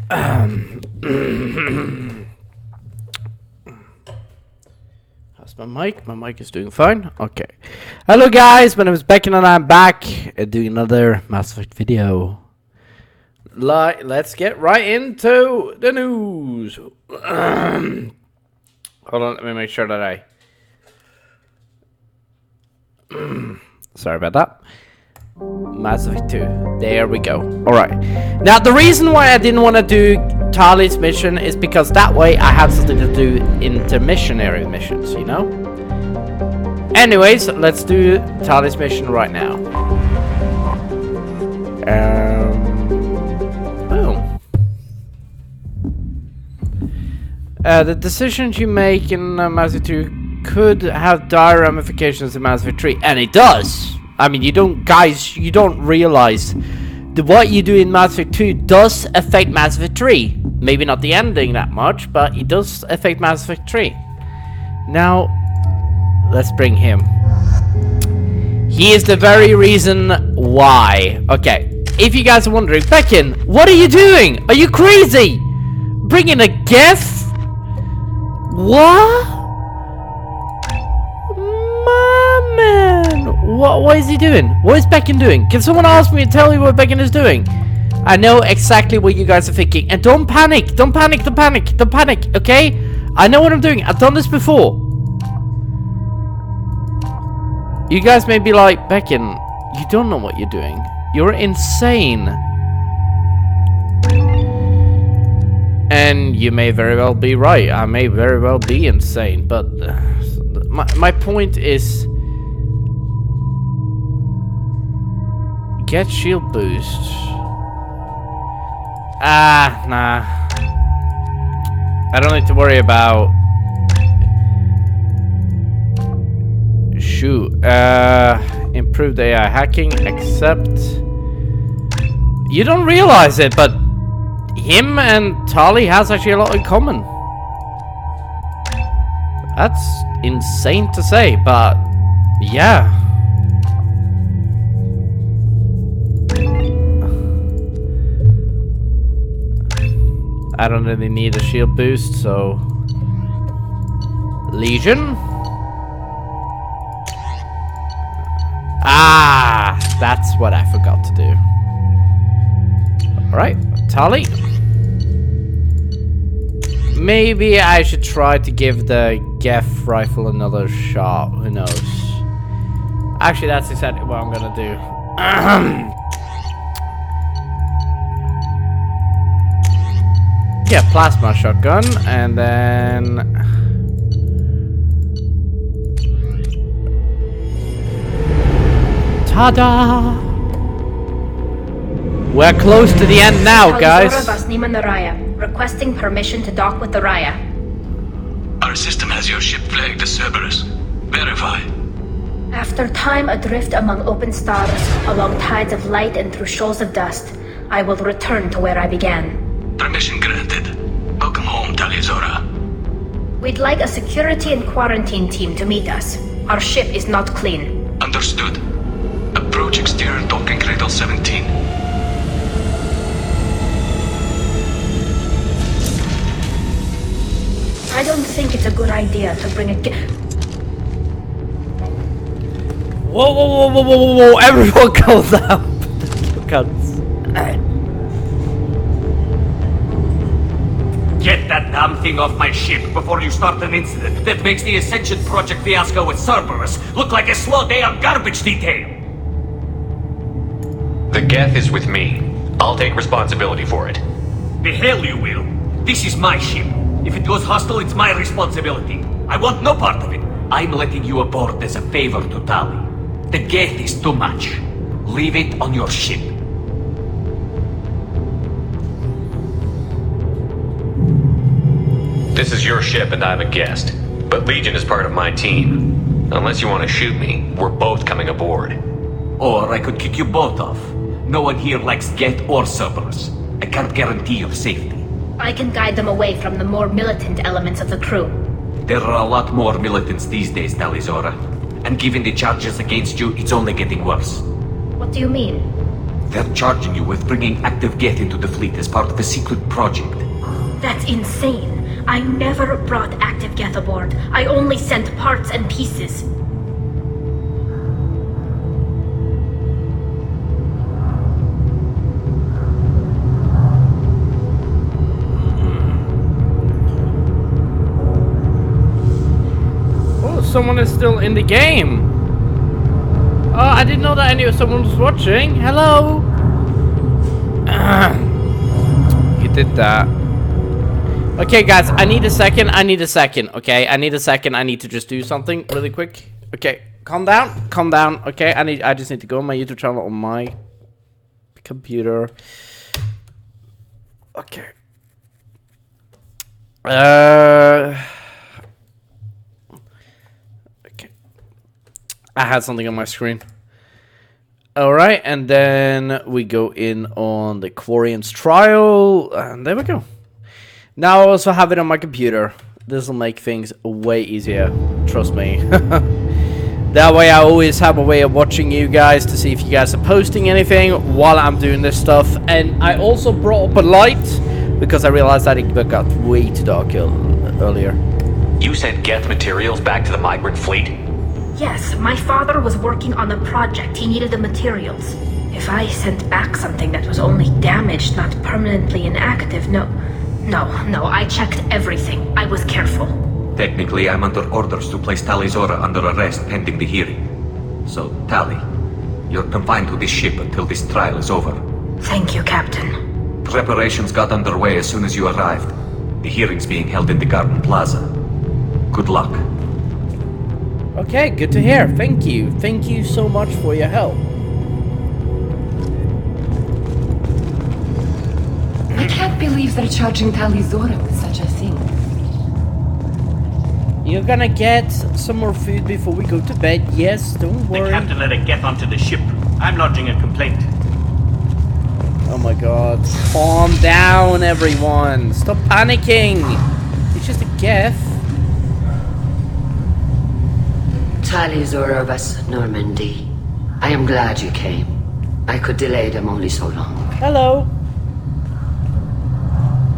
How's my mic? My mic is doing fine. Okay. Hello guys, my name is Becken and I'm back doing another Mass Effect video. Let's get right into the news. Hold on, let me make sure that I... Sorry about that. Mass Effect 2. There we go. Alright. Now, the reason why I didn't want to do Tali's mission is because that way I have something to do intermissionary missions, you know? Anyways, let's do Tali's mission right now. Boom. The decisions you make in Mass Effect 2 could have dire ramifications in Mass Effect 3, and it does! I mean, you don't realize that what you do in Mass Effect 2 does affect Mass Effect 3. Maybe not the ending that much, but it does affect Mass Effect 3. Now, let's bring him. He is the very reason why. Okay, if you guys are wondering, Becken, what are you doing? Are you crazy? Bringing a Geth? What? My man. What is he doing? What is Becken doing? Can someone ask me and tell me what Becken is doing? I know exactly what you guys are thinking. And don't panic. Don't panic. Don't panic. Don't panic. Okay? I know what I'm doing. I've done this before. You guys may be like, Becken, you don't know what you're doing. You're insane. And you may very well be right. I may very well be insane. But my point is... Get shield boost. Nah. I don't need to worry about... Shoot. Improved AI hacking, except... You don't realize it, but... Him and Tali has actually a lot in common. That's insane to say, but... Yeah. I don't really need a shield boost, so... Legion? Ah! That's what I forgot to do. Alright, Tali. Maybe I should try to give the Geth rifle another shot. Who knows? Actually, that's exactly what I'm gonna do. Yeah, plasma shotgun, and then... Ta-da! We're close to the end now, guys. Requesting permission to dock with the Raya. Our system has your ship flagged as Cerberus. Verify. After time adrift among open stars, along tides of light and through shoals of dust, I will return to where I began. Permission granted. Welcome home, Tali'Zorah. We'd like a security and quarantine team to meet us. Our ship is not clean. Understood. Approach exterior docking cradle 17. I don't think it's a good idea to bring a Whoa, everyone calls out. Get that damn thing off my ship before you start an incident that makes the Ascension Project fiasco with Cerberus look like a slow day on garbage detail. The Geth is with me. I'll take responsibility for it. The hell you will. This is my ship. If it goes hostile, it's my responsibility. I want no part of it. I'm letting you aboard as a favor to Tali. The Geth is too much. Leave it on your ship. This is your ship and I'm a guest. But Legion is part of my team. Unless you want to shoot me, we're both coming aboard. Or I could kick you both off. No one here likes Geth or Cerberus. I can't guarantee your safety. I can guide them away from the more militant elements of the crew. There are a lot more militants these days, Tali'Zorah. And given the charges against you, it's only getting worse. What do you mean? They're charging you with bringing active Geth into the fleet as part of a secret project. That's insane. I never brought active Geth aboard. I only sent parts and pieces. Oh, someone is still in the game. Oh, I didn't know that someone was watching. Hello. You did that. Okay, guys, I need a second. Okay, I need a second. I need to just do something really quick. Okay, calm down. Okay, I just need to go on my YouTube channel on my computer. Okay. Okay. I had something on my screen. Alright, and then we go in on the Quarian's trial, and there we go. Now I also have it on my computer. This will make things way easier, trust me. That way I always have a way of watching you guys to see if you guys are posting anything while I'm doing this stuff. And I also brought up a light, because I realized that it got way too dark earlier. You sent Geth materials back to the migrant fleet? Yes, my father was working on a project. He needed the materials. If I sent back something that was only damaged, not permanently inactive, no, I checked everything. I was careful. Technically, I'm under orders to place Tali Zora under arrest pending the hearing. So, Tali, you're confined to this ship until this trial is over. Thank you, Captain. Preparations got underway as soon as you arrived. The hearing's being held in the Garden Plaza. Good luck. Okay, good to hear. Thank you. Thank you so much for your help. I can't believe they're charging Tali Zora with such a thing. You're gonna get some more food before we go to bed. Yes, don't worry. The captain let it get onto the ship. I'm lodging a complaint. Oh my god. Calm down, everyone. Stop panicking. It's just a Geth. Tali Zora Vas Normandy. I am glad you came. I could delay them only so long. Hello.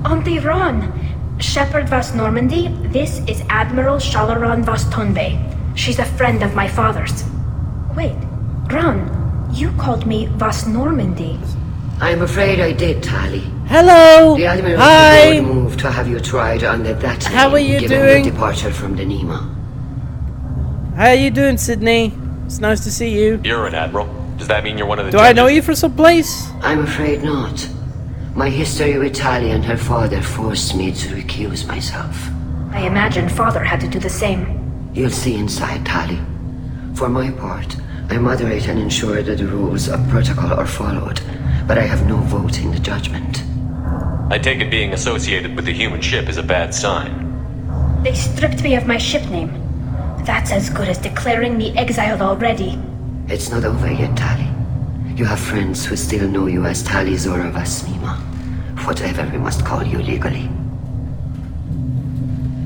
Auntie Ron, Shepherd Vas Normandy, this is Admiral Shalaron Vas Tonbe. She's a friend of my father's. Wait, Ron, you called me Vas Normandy. I'm afraid I did, Tali. Hello. The Admiral Hi. would move to have you tried under that name, How are you given doing? your departure from the Nima. How are you doing, Sydney? It's nice to see you. You're an admiral. Does that mean you're one of the Do I know you from someplace? I'm afraid not. My history with Tali and her father forced me to recuse myself. I imagine father had to do the same. You'll see inside, Tali. For my part, I moderate and ensure that the rules of protocol are followed, but I have no vote in the judgment. I take it being associated with the human ship is a bad sign. They stripped me of my ship name. That's as good as declaring me exiled already. It's not over yet, Tali. You have friends who still know you as Tali Zora Vas Nima. Whatever we must call you legally.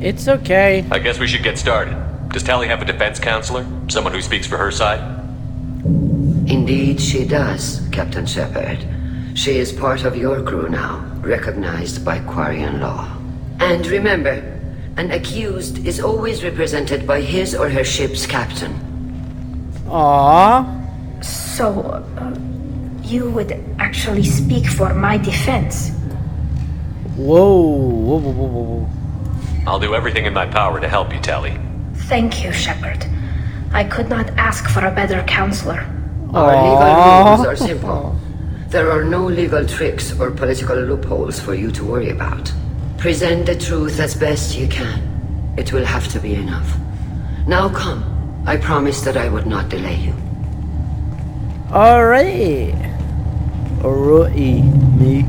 It's okay. I guess we should get started. Does Tali have a defense counselor? Someone who speaks for her side? Indeed, she does, Captain Shepard. She is part of your crew now, recognized by Quarian law. And remember, an accused is always represented by his or her ship's captain. Aww. So, you would actually speak for my defense? Whoa. I'll do everything in my power to help you, Tali. Thank you, Shepard. I could not ask for a better counselor. Our legal rules are simple. There are no legal tricks or political loopholes for you to worry about. Present the truth as best you can. It will have to be enough. Now come. I promised that I would not delay you. Alright. Alrighty, mate.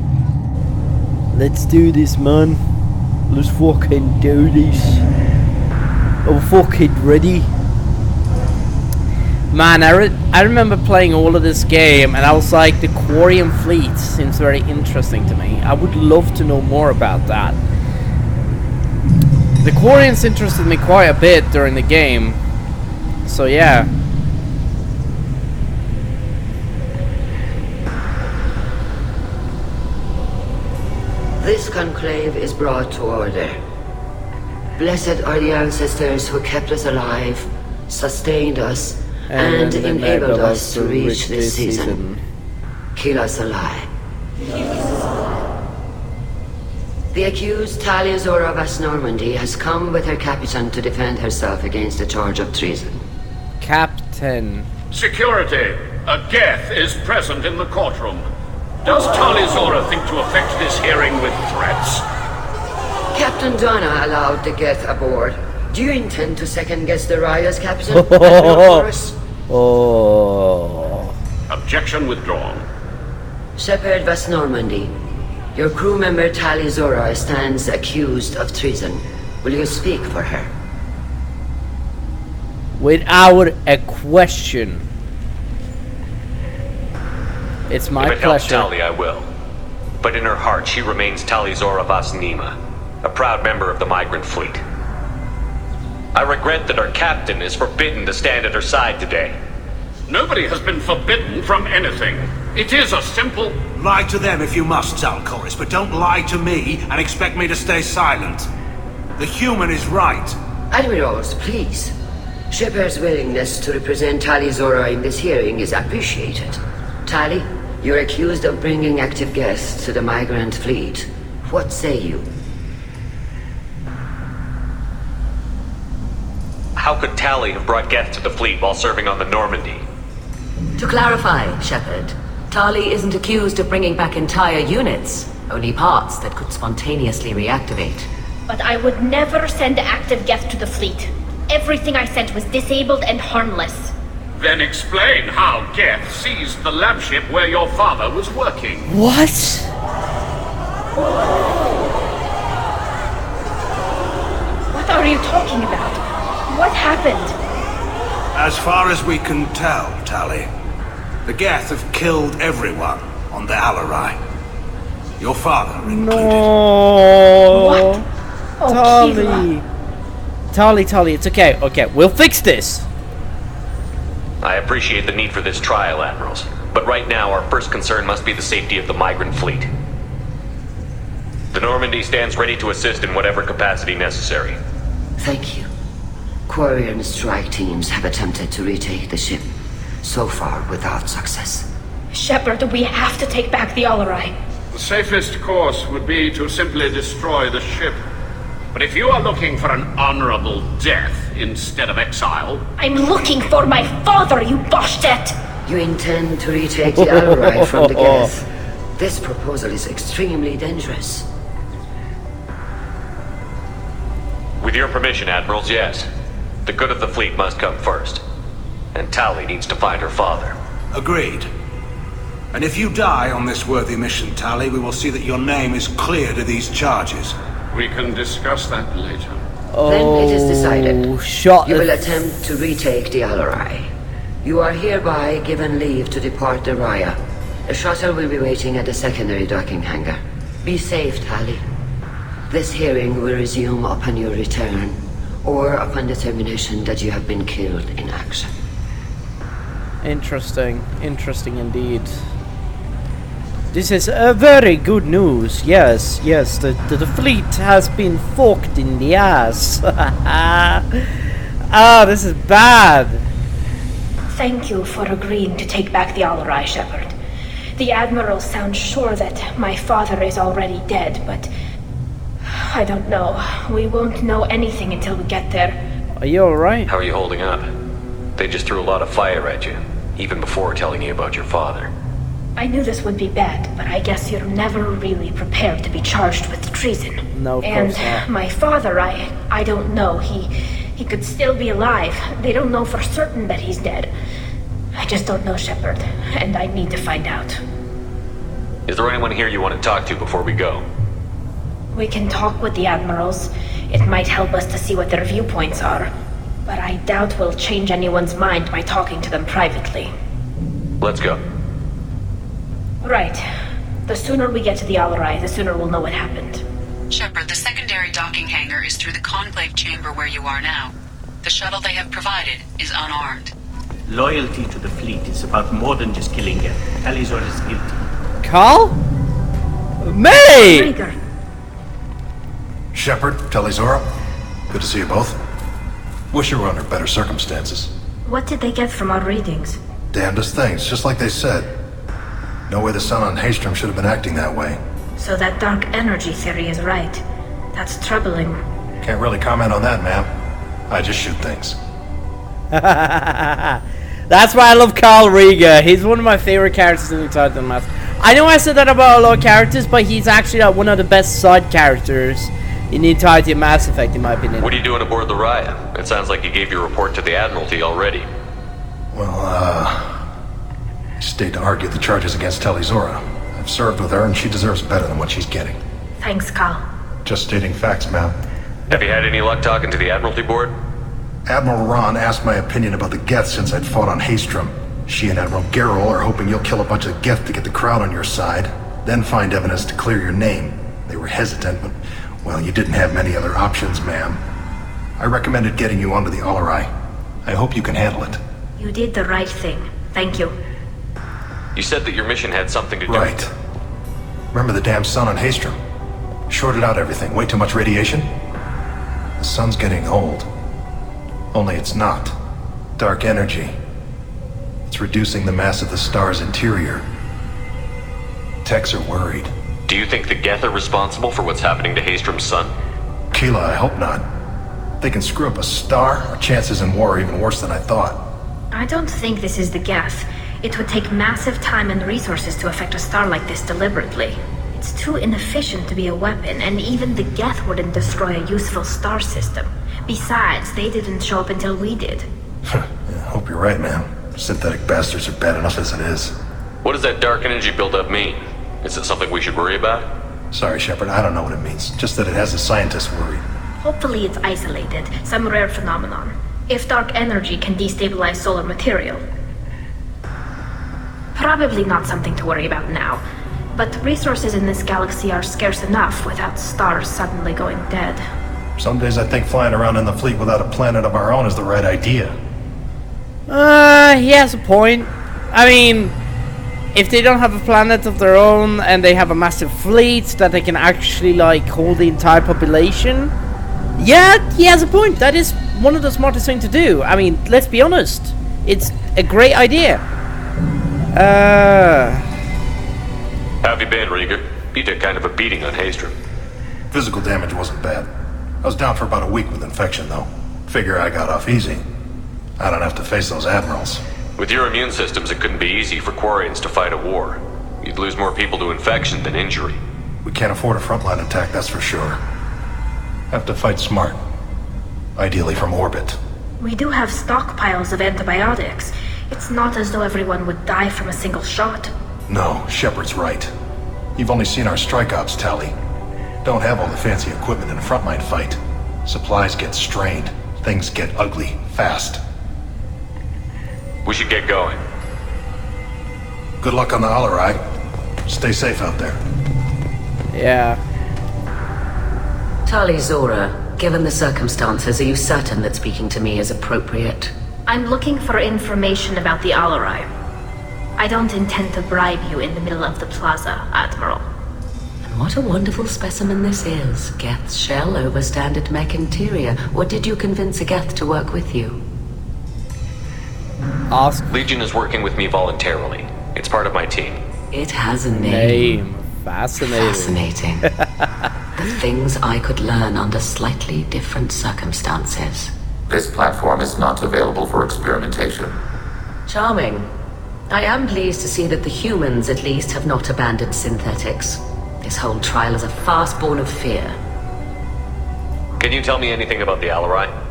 Let's do this, man. Let's fucking do this. I'm fucking ready. Man, I remember playing all of this game, and I was like, the Quarian fleet seems very interesting to me. I would love to know more about that. The Quarians interested me quite a bit during the game. So yeah. This conclave is brought to order. Blessed are the ancestors who kept us alive, sustained us, and enabled us to reach this season. Kill us alive. The accused Taliazora Vas Normandy has come with her captain to defend herself against a charge of treason. Captain. Security! A Geth is present in the courtroom. Does Taliazora think to affect this hearing with threats? Captain Donna allowed the Geth aboard. Do you intend to second-guess the Raya's captain? Oh. Objection withdrawn. Shepherd Vas Normandy, your crew member Taliazora stands accused of treason. Will you speak for her? Without a question. It's my if it helps pleasure. Tali, I will. But in her heart, she remains Taliazora Vas Nima, a proud member of the migrant fleet. I regret that our captain is forbidden to stand at her side today. Nobody has been forbidden from anything. It is a simple... Lie to them if you must, Zalcoris, but don't lie to me and expect me to stay silent. The human is right. Admirals, please. Shepard's willingness to represent Taliazora in this hearing is appreciated. Tali, you're accused of bringing active guests to the migrant fleet. What say you? How could Tali have brought Geth to the fleet while serving on the Normandy? To clarify, Shepard, Tali isn't accused of bringing back entire units, only parts that could spontaneously reactivate. But I would never send active Geth to the fleet. Everything I sent was disabled and harmless. Then explain how Geth seized the lab ship where your father was working. What? What are you talking about? What happened? As far as we can tell, Tali, the Geth have killed everyone on the Alarai. Your father included. No. What? Oh, Tali, it's okay. Okay, we'll fix this. I appreciate the need for this trial, Admirals. But right now, our first concern must be the safety of the migrant fleet. The Normandy stands ready to assist in whatever capacity necessary. Thank you. Quarian strike teams have attempted to retake the ship, so far without success. Shepard, we have to take back the Alarai. The safest course would be to simply destroy the ship. But if you are looking for an honorable death instead of exile... I'm looking for my father, you bastet! You intend to retake the Alarai from the Geth. This proposal is extremely dangerous. With your permission, Admirals, yes. The good of the fleet must come first. And Tali needs to find her father. Agreed. And if you die on this worthy mission, Tali, we will see that your name is cleared of these charges. We can discuss that later. Then it is decided. You will attempt to retake the Alarai. You are hereby given leave to depart the Raya. A shuttle will be waiting at the secondary docking hangar. Be safe, Tali. This hearing will resume upon your return, or upon determination that you have been killed in action. Interesting indeed. This is very good news. Yes, the fleet has been forked in the ass. This is bad. Thank you for agreeing to take back the Alarai, Shepard. The Admiral sounds sure that my father is already dead, but... I don't know. We won't know anything until we get there. Are you alright? How are you holding up? They just threw a lot of fire at you, even before telling you about your father. I knew this would be bad, but I guess you're never really prepared to be charged with treason. No, of course not. And my father, I don't know. He could still be alive. They don't know for certain that he's dead. I just don't know, Shepard, and I need to find out. Is there anyone here you want to talk to before we go? We can talk with the Admirals. It might help us to see what their viewpoints are. But I doubt we'll change anyone's mind by talking to them privately. Let's go. Right. The sooner we get to the Alarai, the sooner we'll know what happened. Shepard, the secondary docking hangar is through the conclave chamber where you are now. The shuttle they have provided is unarmed. Loyalty to the fleet is about more than just killing Geth. Taliazora is guilty. Carl? May! Rhaegar, Shepard, Talizora, good to see you both. Wish you were under better circumstances. What did they get from our readings? Damnedest things, just like they said. No way the sun on Haystrom should have been acting that way. So that dark energy theory is right. That's troubling. Can't really comment on that, ma'am. I just shoot things. That's why I love Carl Rieger. He's one of my favorite characters in the entire Mass. I know I said that about a lot of characters, but he's actually one of the best side characters in the entirety of Mass Effect, in my opinion. What are you doing aboard the Raya? It sounds like you gave your report to the Admiralty already. Well, stayed to argue the charges against Talizora. I've served with her, and she deserves better than what she's getting. Thanks, Carl. Just stating facts, ma'am. Have you had any luck talking to the Admiralty board? Admiral Ron asked my opinion about the Geth since I'd fought on Haystrom. She and Admiral Gerrel are hoping you'll kill a bunch of Geth to get the crowd on your side, then find evidence to clear your name. They were hesitant, but, well, you didn't have many other options, ma'am. I recommended getting you onto the Alarai. I hope you can handle it. You did the right thing. Thank you. You said that your mission had something to do... Right. Remember the damn sun on Haystrom? Shorted out everything. Way too much radiation? The sun's getting old. Only it's not. Dark energy. It's reducing the mass of the star's interior. Techs are worried. Do you think the Geth are responsible for what's happening to Haystrom's sun? Keela, I hope not. If they can screw up a star, our chances in war are even worse than I thought. I don't think this is the Geth. It would take massive time and resources to affect a star like this deliberately. It's too inefficient to be a weapon, and even the Geth wouldn't destroy a useful star system. Besides, they didn't show up until we did. Yeah, I hope you're right, man. Synthetic bastards are bad enough as it is. What does that dark energy buildup mean? Is it something we should worry about? Sorry, Shepard, I don't know what it means. Just that it has the scientists worried. Hopefully it's isolated, some rare phenomenon. If dark energy can destabilize solar material. Probably not something to worry about now. But resources in this galaxy are scarce enough without stars suddenly going dead. Some days I think flying around in the fleet without a planet of our own is the right idea. He has a point. I mean, if they don't have a planet of their own and they have a massive fleet that they can actually, like, hold the entire population, yeah, he has a point. That is one of the smartest things to do. I mean, let's be honest. It's a great idea. How have you been, Rieger? You took kind of a beating on Haystrom. Physical damage wasn't bad. I was down for about a week with infection, though. Figure I got off easy. I don't have to face those admirals. With your immune systems, it couldn't be easy for Quarians to fight a war. You'd lose more people to infection than injury. We can't afford a frontline attack, that's for sure. Have to fight smart. Ideally from orbit. We do have stockpiles of antibiotics. It's not as though everyone would die from a single shot. No, Shepard's right. You've only seen our strike ops tally. Don't have all the fancy equipment in a frontline fight. Supplies get strained. Things get ugly, fast. We should get going. Good luck on the Alarai. Stay safe out there. Yeah. Talizora, given the circumstances, are you certain that speaking to me is appropriate? I'm looking for information about the Alarai. I don't intend to bribe you in the middle of the plaza, Admiral. And what a wonderful specimen this is. Geth's shell over standard mech interior. Or did you convince a Geth to work with you? Ask. Legion is working with me voluntarily. It's part of my team. It has a name. Fascinating. Fascinating. The things I could learn under slightly different circumstances. This platform is not available for experimentation. Charming. I am pleased to see that the humans, at least, have not abandoned synthetics. This whole trial is a farce born of fear. Can you tell me anything about the Alarai?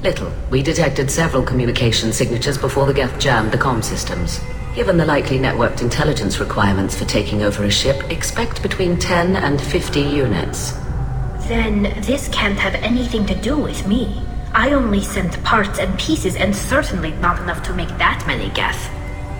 Little. We detected several communication signatures before the Geth jammed the comm systems. Given the likely networked intelligence requirements for taking over a ship, expect between 10 and 50 units. Then this can't have anything to do with me. I only sent parts and pieces, and certainly not enough to make that many Geth.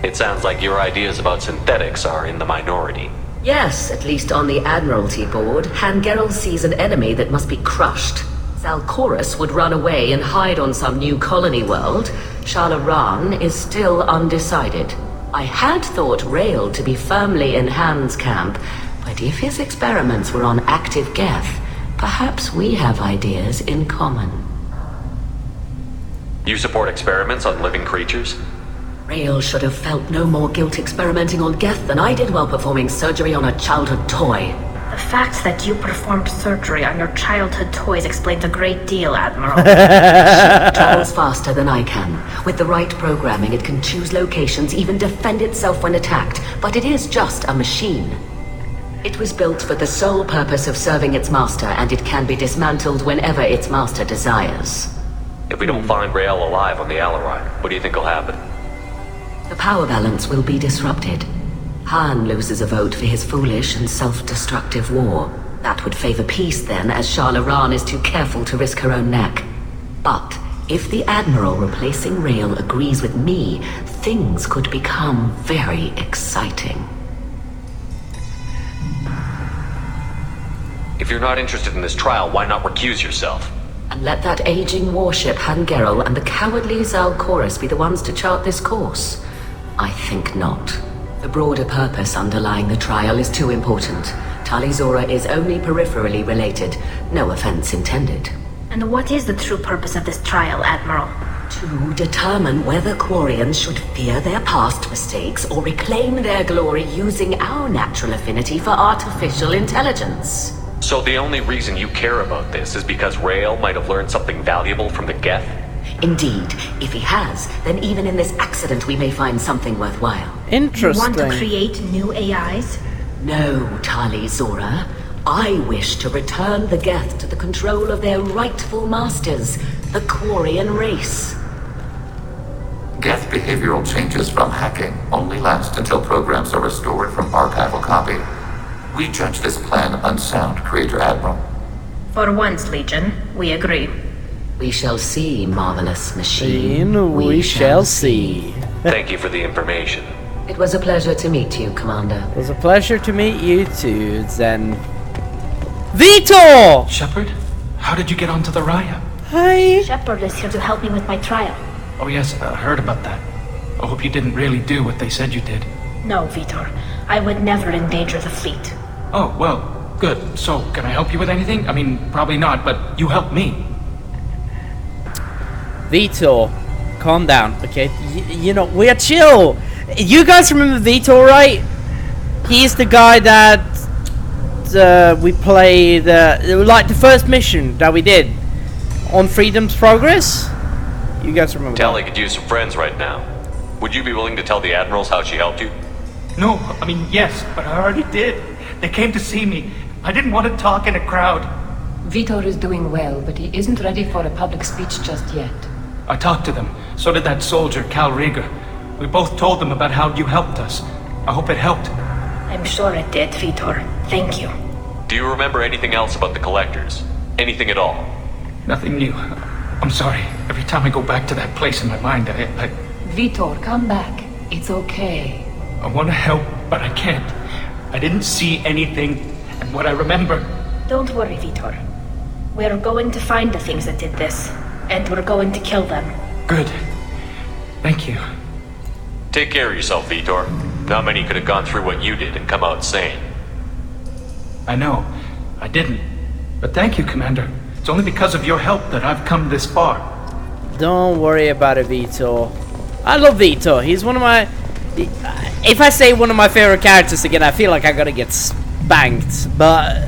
It sounds like your ideas about synthetics are in the minority. Yes, at least on the Admiralty board, Han Gerrel sees an enemy that must be crushed. Zalcorus would run away and hide on some new colony world. Shalaran is still undecided. I had thought Rail to be firmly in Han's camp, but if his experiments were on active Geth, Perhaps we have ideas in common. You support experiments on living creatures? Rael should have felt no more guilt experimenting on Geth than I did while performing surgery on a childhood toy. The fact that you performed surgery on your childhood toys explains a great deal, Admiral. It travels faster than I can. With the right programming, it can choose locations, even defend itself when attacked. But it is just a machine. It was built for the sole purpose of serving its master, and it can be dismantled whenever its master desires. If we don't find Rael alive on the Alarai, what do you think will happen? The power balance will be disrupted. Han loses a vote for his foolish and self-destructive war. That would favor peace then, as Shala Ran is too careful to risk her own neck. But if the Admiral replacing Rael agrees with me, things could become very exciting. If you're not interested in this trial, why not recuse yourself? And let that aging warship Han Gerol and the cowardly Zal Chorus be the ones to chart this course? I think not. The broader purpose underlying the trial is too important. Talizora is only peripherally related. No offense intended. And what is the true purpose of this trial, Admiral? To determine whether Quarians should fear their past mistakes or reclaim their glory using our natural affinity for artificial intelligence. So the only reason you care about this is because Rael might have learned something valuable from the Geth? Indeed. If he has, then even in this accident we may find something worthwhile. Interesting. You want to create new AIs? No, Talizora. I wish to return the Geth to the control of their rightful masters, the Quarian race. Geth behavioral changes from hacking only last until programs are restored from archival copy. We judge this plan unsound, Creator Admiral. For once, Legion, we agree. We shall see, marvelous machine. We shall see. Thank you for the information. It was a pleasure to meet you, Commander. It was a pleasure to meet you too, Zen. Vitor! Shepard? How did you get onto the Raya? Hi. Shepard is here to help me with my trial. Oh yes, I heard about that. I hope you didn't really do what they said you did. No, Vitor. I would never endanger the fleet. Oh, well, good. So, can I help you with anything? I mean, probably not, but you helped me. Vitor, calm down, okay? You know, we're chill. You guys remember Vitor, right? He's the guy that we played, like the first mission that we did on Freedom's Progress. You guys remember? Tali could use some friends right now. Would you be willing to tell the Admirals how she helped you? No, I mean, yes, but I already did. They came to see me. I didn't want to talk in a crowd. Vitor is doing well, but he isn't ready for a public speech just yet. I talked to them. So did that soldier, Cal Rieger. We both told them about how you helped us. I hope it helped. I'm sure it did, Vitor. Thank you. Do you remember anything else about the Collectors? Anything at all? Nothing new. I'm sorry. Every time I go back to that place in my mind, I Vitor, come back. It's okay. I want to help, but I can't. I didn't see anything, and what I remember... Don't worry, Vitor. We're going to find the things that did this, and we're going to kill them. Good. Thank you. Take care of yourself, Vitor. Not many could have gone through what you did and come out sane. I know. I didn't. But thank you, Commander. It's only because of your help that I've come this far. Don't worry about it, Vitor. I love Vitor. He's one of my... If I say one of my favorite characters again, I feel like I gotta get spanked. But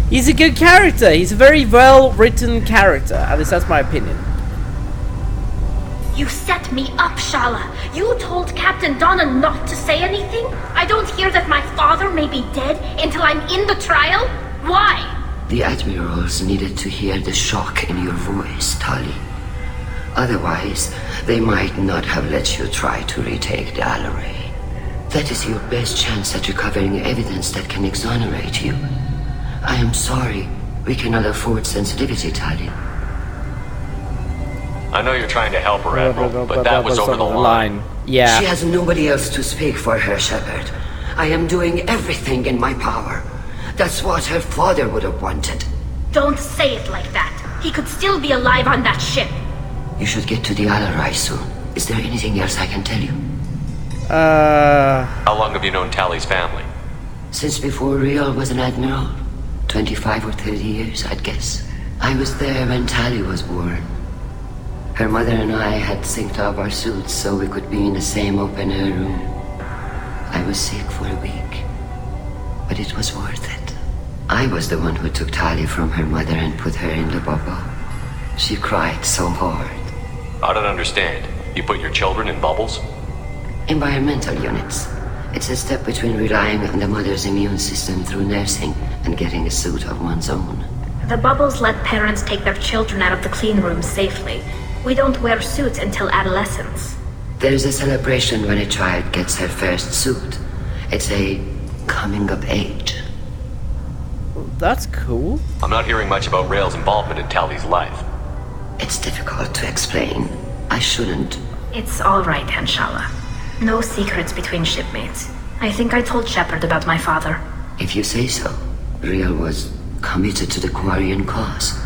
he's a good character. He's a very well-written character. At least that's my opinion. You set me up, Shala. You told Captain Donna not to say anything? I don't hear that my father may be dead until I'm in the trial? Why? The Admirals needed to hear the shock in your voice, Tali. Otherwise, they might not have let you try to retake the Alarai. That is your best chance at recovering evidence that can exonerate you. I am sorry. We cannot afford sensitivity, Tali. I know you're trying to help her, Admiral, but that was over the line. Yeah. She has nobody else to speak for her, Shepard. I am doing everything in my power. That's what her father would have wanted. Don't say it like that. He could still be alive on that ship. You should get to the Alarai soon. Is there anything else I can tell you? How long have you known Tali's family? Since before Rael was an Admiral. 25 or 30 years, I'd guess. I was there when Tali was born. Her mother and I had synced up our suits so we could be in the same open-air room. I was sick for a week, but it was worth it. I was the one who took Tali from her mother and put her in the bubble. She cried so hard. I don't understand. You put your children in bubbles? Environmental units. It's a step between relying on the mother's immune system through nursing and getting a suit of one's own. The bubbles let parents take their children out of the clean rooms safely. We don't wear suits until adolescence. There's a celebration when a child gets her first suit. It's a coming of age. That's cool. I'm not hearing much about Rail's involvement in Tali's life. It's difficult to explain. I shouldn't. It's all right, Anshala. No secrets between shipmates. I think I told Shepard about my father. If you say so. Rail was committed to the Quarian cause.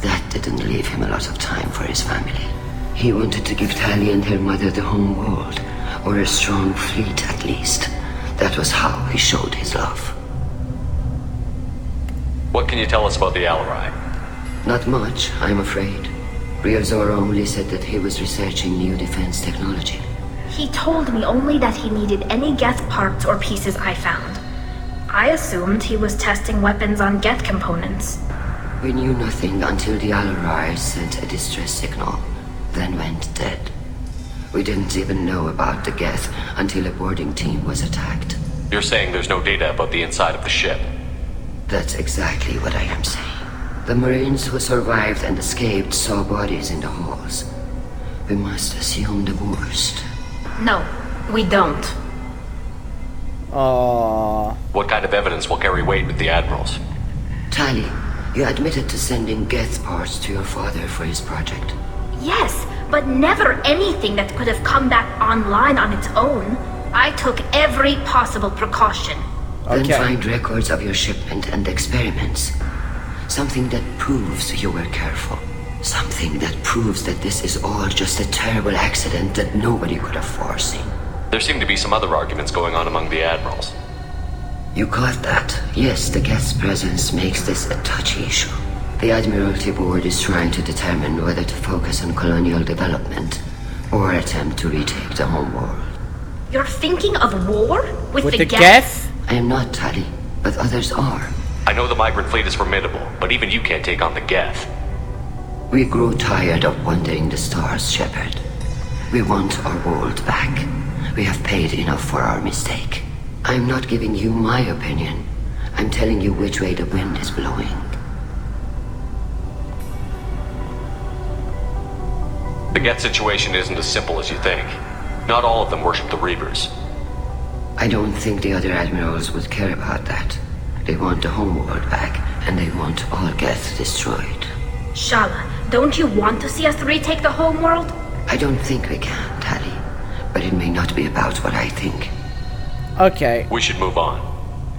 That didn't leave him a lot of time for his family. He wanted to give Tali and her mother the home world, or a strong fleet at least. That was how he showed his love. What can you tell us about the Alarai? Not much, I'm afraid. Real Zora only said that he was researching new defense technology. He told me only that he needed any Geth parts or pieces I found. I assumed he was testing weapons on Geth components. We knew nothing until the Alarai sent a distress signal, then went dead. We didn't even know about the Geth until a boarding team was attacked. You're saying there's no data about the inside of the ship? That's exactly what I am saying. The Marines who survived and escaped saw bodies in the halls. We must assume the worst. No, we don't. What kind of evidence will carry weight with the admirals? Tali, you admitted to sending Geth parts to your father for his project. Yes, but never anything that could have come back online on its own. I took every possible precaution. Then find records of your shipment and experiments. Something that proves you were careful. Something that proves that this is all just a terrible accident that nobody could have foreseen. There seem to be some other arguments going on among the admirals. You caught that? Yes, the Geth's presence makes this a touchy issue. The Admiralty Board is trying to determine whether to focus on colonial development or attempt to retake the home world. You're thinking of war? With the Geth? I am not, Tali, but others are. I know the migrant fleet is formidable, but even you can't take on the Geth. We grow tired of wandering the stars, Shepard. We want our world back. We have paid enough for our mistake. I'm not giving you my opinion. I'm telling you which way the wind is blowing. The Geth situation isn't as simple as you think. Not all of them worship the Reavers. I don't think the other admirals would care about that. They want the homeworld back, and they want all Geth destroyed. Shala, don't you want to see us retake the homeworld? I don't think we can, Tali. But it may not be about what I think. Okay. We should move on.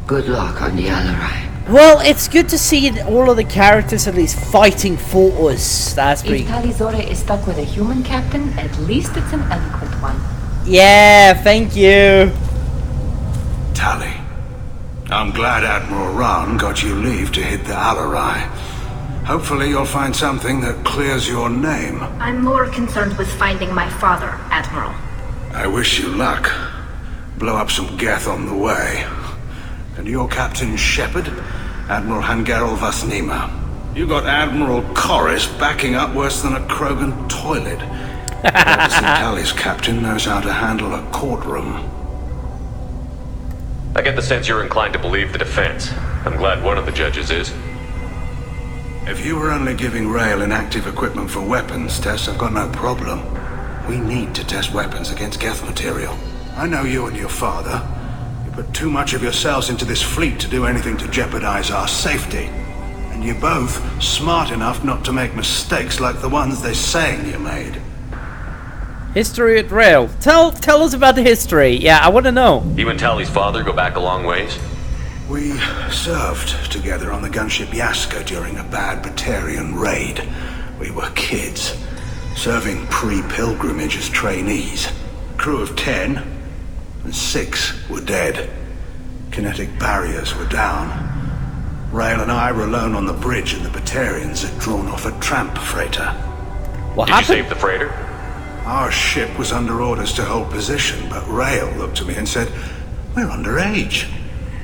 Good luck on the Alarai. Well, it's good to see all of the characters at least fighting for us. That's pretty. If Tali Zora is stuck with a human captain, at least it's an eloquent one. Yeah, thank you. Tali, I'm glad Admiral Ran got you leave to hit the Alarai. Hopefully you'll find something that clears your name. I'm more concerned with finding my father, Admiral. I wish you luck. Blow up some Geth on the way. And your Captain Shepard, Admiral Hangerel Vasnima. You got Admiral Corris backing up worse than a Krogan toilet. Obviously Tali's captain knows how to handle a courtroom. I get the sense you're inclined to believe the defense. I'm glad one of the judges is. If you were only giving Rail inactive equipment for weapons tests, I've got no problem. We need to test weapons against Geth material. I know you and your father. You put too much of yourselves into this fleet to do anything to jeopardize our safety. And you're both smart enough not to make mistakes like the ones they're saying you made. History at Rail. Tell us about the history. Yeah, I want to know. You and Tali's father go back a long ways? We served together on the gunship Yaska during a bad Batarian raid. We were kids, serving pre-pilgrimage as trainees. Crew of 10, and 6 were dead. Kinetic barriers were down. Rail and I were alone on the bridge and the Batarians had drawn off a tramp freighter. Did you save the freighter? Our ship was under orders to hold position, but Rail looked at me and said, "We're underage.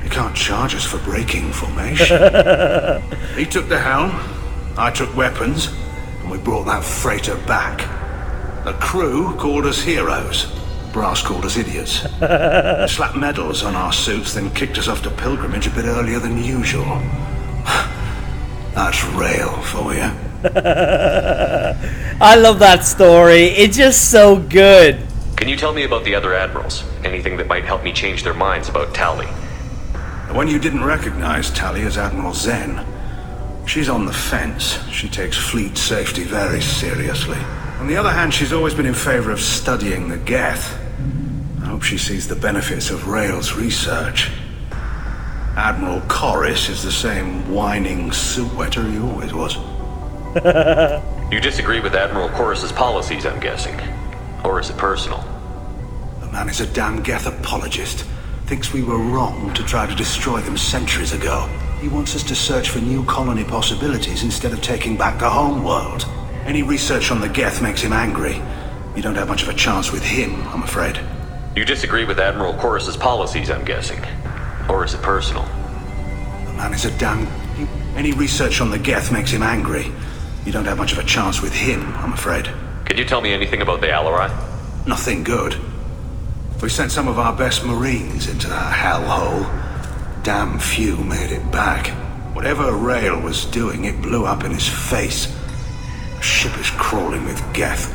You can't charge us for breaking formation." He took the helm, I took weapons, and we brought that freighter back. The crew called us heroes. Brass called us idiots. Slapped medals on our suits, then kicked us off to pilgrimage a bit earlier than usual. That's Rail for you. I love that story. It's just so good. Can you tell me about the other admirals? Anything that might help me change their minds about Tali? The one you didn't recognize, Tali, is Admiral Zen. She's on the fence. She takes fleet safety very seriously. On the other hand, she's always been in favor of studying the Geth. I hope she sees the benefits of Rail's research. Admiral Corris is the same whining suit-wetter he always was. You disagree with Admiral Corris's policies, I'm guessing. Or is it personal? The man is a damn Geth apologist. Thinks we were wrong to try to destroy them centuries ago. He wants us to search for new colony possibilities instead of taking back the home world. Any research on the Geth makes him angry. You don't have much of a chance with him, I'm afraid. You disagree with Admiral Corris's policies, I'm guessing. Or is it personal? The man is a damn... Any research on the Geth makes him angry. You don't have much of a chance with him, I'm afraid. Can you tell me anything about the Alarai? Nothing good. We sent some of our best Marines into that hellhole. Damn few made it back. Whatever Rail was doing, it blew up in his face. The ship is crawling with Geth.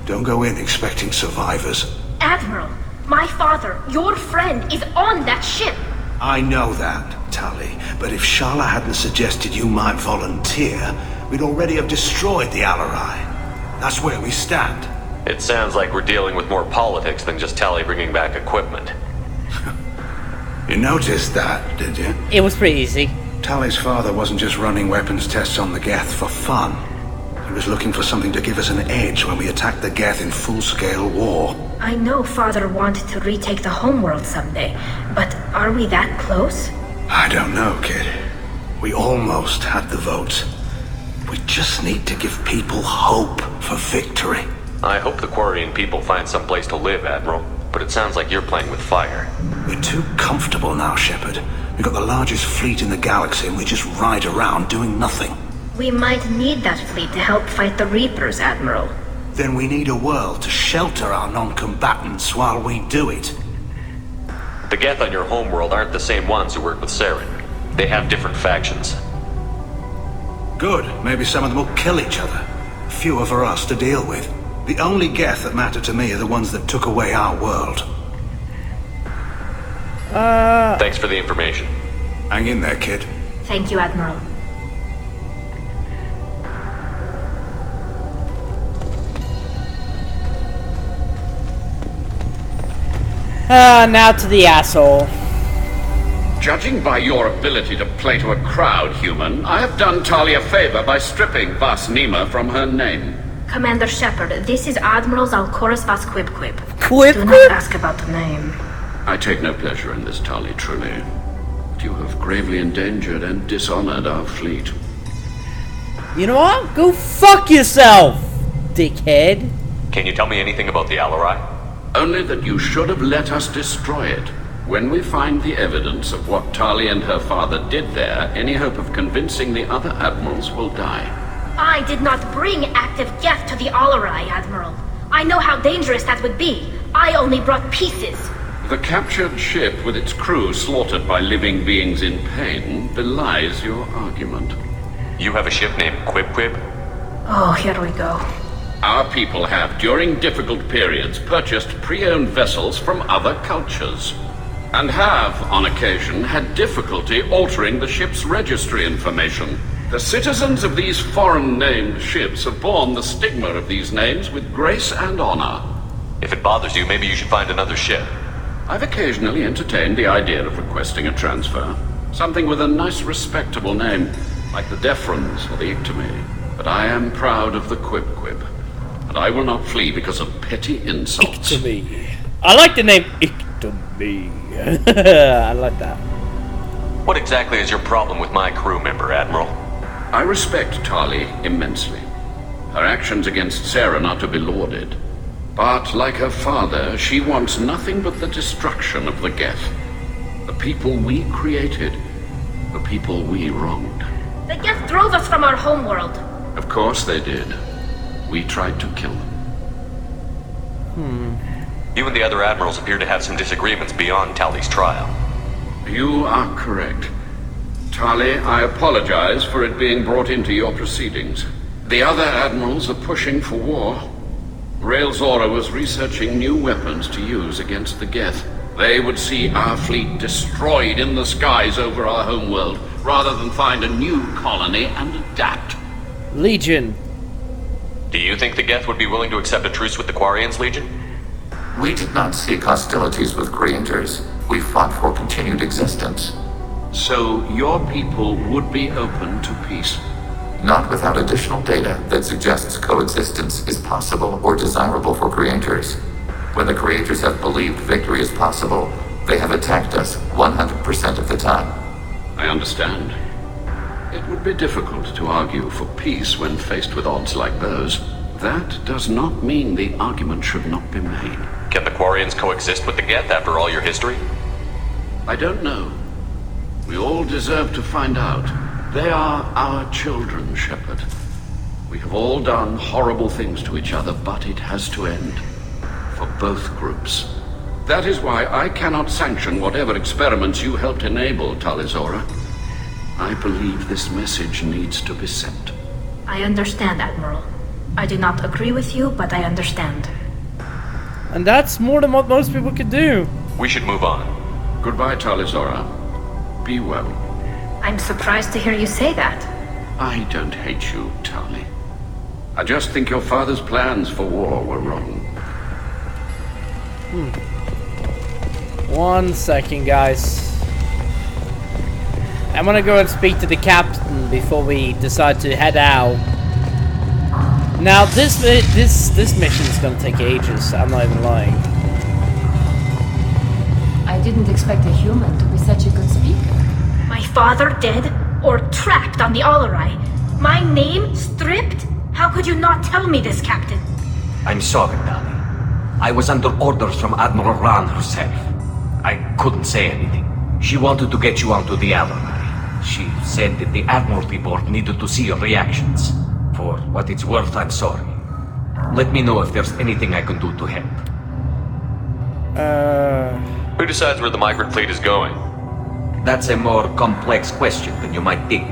Don't go in expecting survivors. Admiral, my father, your friend, is on that ship. I know that, Tali, but if Shala hadn't suggested you might volunteer, we'd already have destroyed the Alarai. That's where we stand. It sounds like we're dealing with more politics than just Tali bringing back equipment. You noticed that, did you? It was pretty easy. Tali's father wasn't just running weapons tests on the Geth for fun. He was looking for something to give us an edge when we attacked the Geth in full-scale war. I know Father wanted to retake the homeworld someday, but are we that close? I don't know, kid. We almost had the votes. We just need to give people hope for victory. I hope the Quarian people find some place to live, Admiral. But it sounds like you're playing with fire. We're too comfortable now, Shepard. We've got the largest fleet in the galaxy and we just ride around doing nothing. We might need that fleet to help fight the Reapers, Admiral. Then we need a world to shelter our non-combatants while we do it. The Geth on your homeworld aren't the same ones who work with Saren. They have different factions. Good. Maybe some of them will kill each other. Fewer for us to deal with. The only Geth that matter to me are the ones that took away our world. Thanks for the information. Hang in there, kid. Thank you, Admiral. Now to the asshole. Judging by your ability to play to a crowd, human, I have done Tali a favor by stripping Vas Nima from her name. Commander Shepard, this is Admiral Zalkoris Vas Quib-Quib. Quib-Quib? Do not ask about the name. I take no pleasure in this, Tali, truly. But you have gravely endangered and dishonored our fleet. You know what? Go fuck yourself, dickhead. Can you tell me anything about the Alarai? Only that you should have let us destroy it. When we find the evidence of what Tali and her father did there, any hope of convincing the other admirals will die. I did not bring active Geth to the Alarai, Admiral. I know how dangerous that would be. I only brought pieces. The captured ship with its crew slaughtered by living beings in pain belies your argument. You have a ship named Quib-Quib? Oh, here we go. Our people have, during difficult periods, purchased pre-owned vessels from other cultures. And have, on occasion, had difficulty altering the ship's registry information. The citizens of these foreign-named ships have borne the stigma of these names with grace and honor. If it bothers you, maybe you should find another ship. I've occasionally entertained the idea of requesting a transfer. Something with a nice, respectable name, like the Defrons or the Ictomy. But I am proud of the Quib-Quib. And I will not flee because of petty insults. Ictomy. I like the name Ictomy. I like that. What exactly is your problem with my crew member, Admiral? I respect Tali immensely. Her actions against Sarah are to be lauded. But like her father, she wants nothing but the destruction of the Geth. The people we created, the people we wronged. The Geth drove us from our homeworld. Of course they did. We tried to kill them. You and the other admirals appear to have some disagreements beyond Tali's trial. You are correct. Tali, I apologize for it being brought into your proceedings. The other admirals are pushing for war. Rael Zora was researching new weapons to use against the Geth. They would see our fleet destroyed in the skies over our homeworld, rather than find a new colony and adapt. Legion. Do you think the Geth would be willing to accept a truce with the Quarians, Legion? We did not seek hostilities with creators. We fought for continued existence. So your people would be open to peace? Not without additional data that suggests coexistence is possible or desirable for creators. When the creators have believed victory is possible, they have attacked us 100% of the time. I understand. It would be difficult to argue for peace when faced with odds like those. That does not mean the argument should not be made. Can the Quarians coexist with the Geth after all your history? I don't know. We all deserve to find out. They are our children, Shepard. We have all done horrible things to each other, but it has to end. For both groups. That is why I cannot sanction whatever experiments you helped enable, Tali Zora. I believe this message needs to be sent. I understand, Admiral. I do not agree with you, but I understand. And that's more than what most people could do. We should move on. Goodbye, Tali Zora. Be well. I'm surprised to hear you say that. I don't hate you, Tali. I just think your father's plans for war were wrong. 1 second, guys. I'm gonna go and speak to the captain before we decide to head out. Now, this mission is gonna take ages. I'm not even lying. I didn't expect a human to be such a good speaker. My father dead or trapped on the Alarai? My name stripped? How could you not tell me this, Captain? I'm sorry, Tali. I was under orders from Admiral Ran herself. I couldn't say anything. She wanted to get you onto the Alarai. She said that the Admiralty Board needed to see your reactions. For what it's worth, I'm sorry. Let me know if there's anything I can do to help. Who decides where the migrant fleet is going? That's a more complex question than you might think.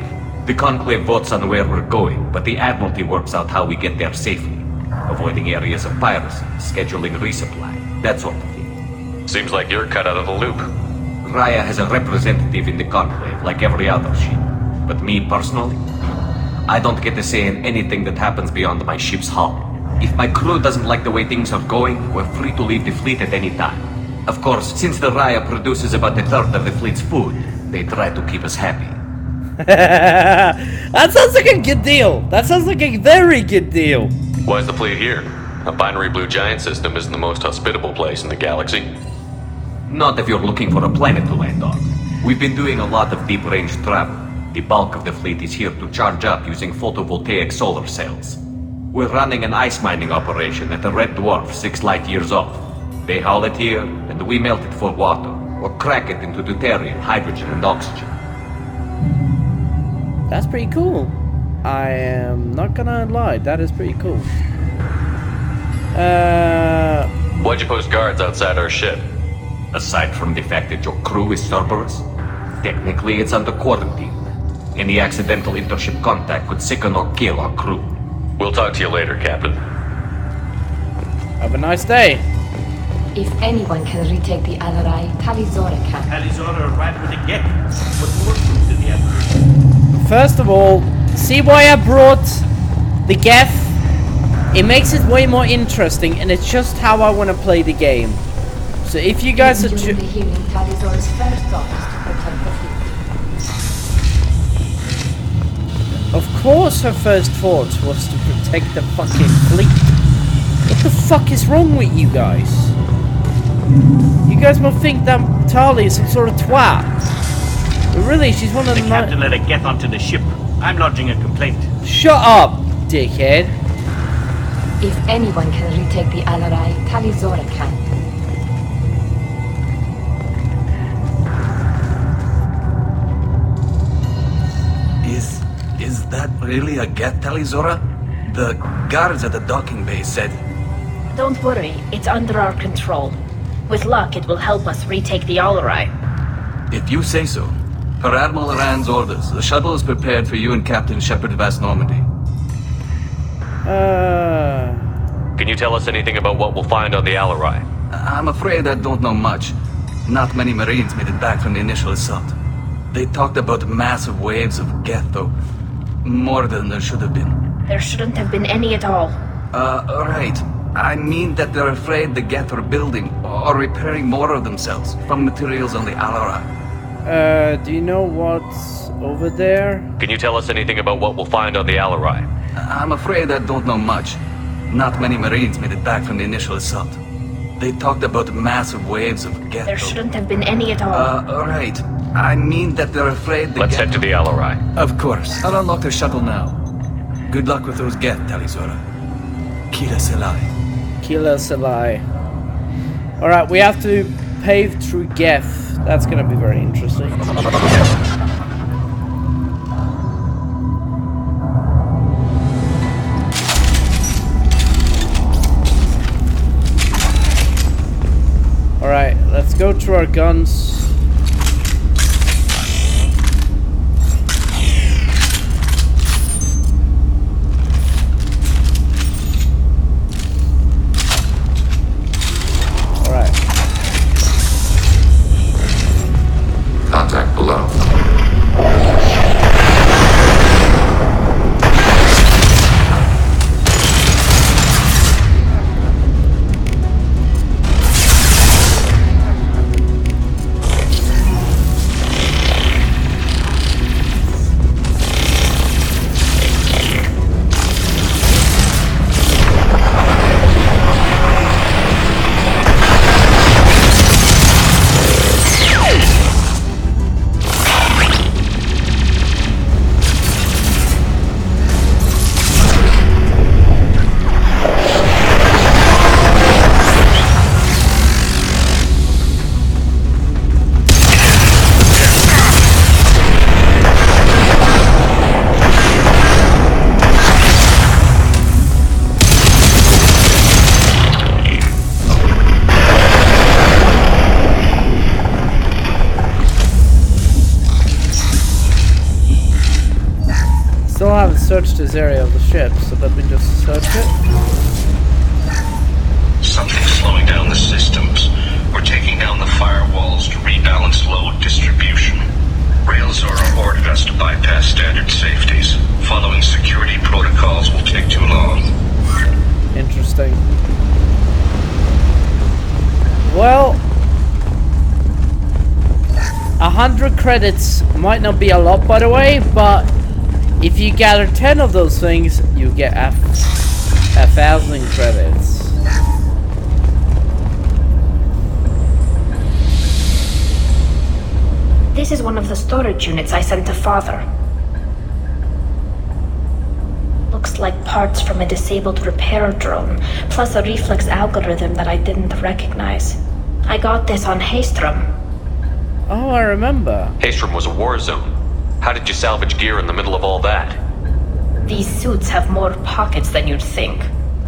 The Conclave votes on where we're going, but the Admiralty works out how we get there safely. Avoiding areas of piracy, scheduling resupply, that sort of thing. Seems like you're cut out of the loop. Raya has a representative in the Conclave, like every other ship. But me personally, I don't get to say in anything that happens beyond my ship's hull. If my crew doesn't like the way things are going, we're free to leave the fleet at any time. Of course, since the Raya produces about a third of the fleet's food, they try to keep us happy. That sounds like a good deal. That sounds like a very good deal. Why is the fleet here? A binary blue giant system isn't the most hospitable place in the galaxy. Not if you're looking for a planet to land on. We've been doing a lot of deep-range travel. The bulk of the fleet is here to charge up using photovoltaic solar cells. We're running an ice mining operation at the Red Dwarf 6 light years off. They haul it here, and we melt it for water, or crack it into deuterium, hydrogen, and oxygen. That's pretty cool. I am not gonna lie, that is pretty cool. Why'd you post guards outside our ship? Aside from the fact that your crew is Cerberus, technically it's under quarantine. Any accidental intership contact could sicken or kill our crew. We'll talk to you later, Captain. Have a nice day. If anyone can retake the Alarai, Tali Zora can. Tali Zora arrived with a Geth. What more proof did the Admiral? First of all, see why I brought the Geth? It makes it way more interesting, and it's just how I want to play the game. So if you guys are hearing Tali Zora's first thought is to protect the fleet. Of course her first thought was to protect the fucking fleet. What the fuck is wrong with you guys? You guys must think that Tali is some sort of twat. Really, she's one of The the captain let her get onto the ship. I'm lodging a complaint. Shut up, dickhead. If anyone can retake the Alarai, Talizora can. Is that really a Geth, Talizora? The guards at the docking bay said... Don't worry, it's under our control. With luck, it will help us retake the Alarai. If you say so. Per Admiral Rand's orders, the shuttle is prepared for you and Captain Shepard Vast Normandy. Can you tell us anything about what we'll find on the Alarai? I'm afraid I don't know much. Not many Marines made it back from the initial assault. They talked about massive waves of Geth, though. More than there should have been. There shouldn't have been any at all. Right. I mean that they're afraid the Geth are building or repairing more of themselves from materials on the Alarai. Do you know what's over there? Can you tell us anything about what we'll find on the Alarai? I'm afraid I don't know much. Not many Marines made it back from the initial assault. They talked about massive waves of Geth. There shouldn't have been any at all. Right. I mean that they're afraid the Let's head to the Alarai. Of course. I'll unlock the shuttle now. Good luck with those Geth, Talizora. Kila Selai. Kila Selai. Alright, we have to pave through Geth. That's gonna be very interesting. Alright, let's go through our guns. Contact below. Still haven't searched this area of the ship, so let me just search it. Something's slowing down the systems. We're taking down the firewalls to rebalance load distribution. Railzora ordered us to bypass standard safeties. Following security protocols will take too long. Interesting. Well, 100 credits might not be a lot, by the way, but if you gather 10 of those things, you get a 1,000 credits. This is one of the storage units I sent to Father. Looks like parts from a disabled repair drone, plus a reflex algorithm that I didn't recognize. I got this on Haestrom. Oh, I remember. Haestrom was a war zone. How did you salvage gear in the middle of all that? These suits have more pockets than you'd think.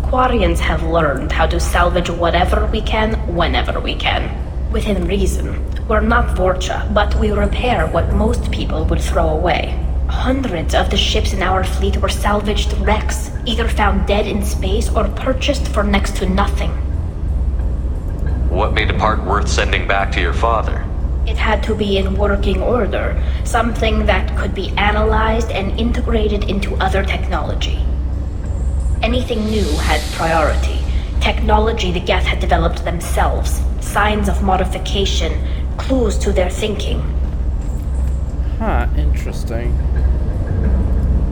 Quarians have learned how to salvage whatever we can, whenever we can. Within reason. We're not Vorcha, but we repair what most people would throw away. Hundreds of the ships in our fleet were salvaged wrecks, either found dead in space or purchased for next to nothing. What made a part worth sending back to your father? It had to be in working order, something that could be analyzed and integrated into other technology. Anything new had priority. Technology the Geth had developed themselves, signs of modification, clues to their thinking. Huh, interesting.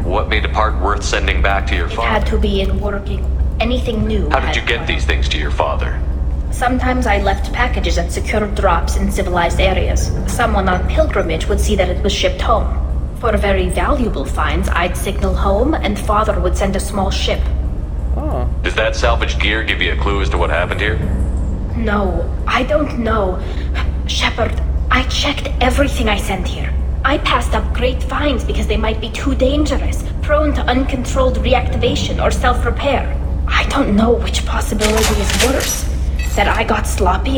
What made a part worth sending back to your father? It had to be in working... Anything new How did you get these things to your father? Sometimes I left packages at secure drops in civilized areas. Someone on pilgrimage would see that it was shipped home. For very valuable finds, I'd signal home, and Father would send a small ship. Oh. Does that salvaged gear give you a clue as to what happened here? No, I don't know. Shepard, I checked everything I sent here. I passed up great finds because they might be too dangerous, prone to uncontrolled reactivation or self-repair. I don't know which possibility is worse. That I got sloppy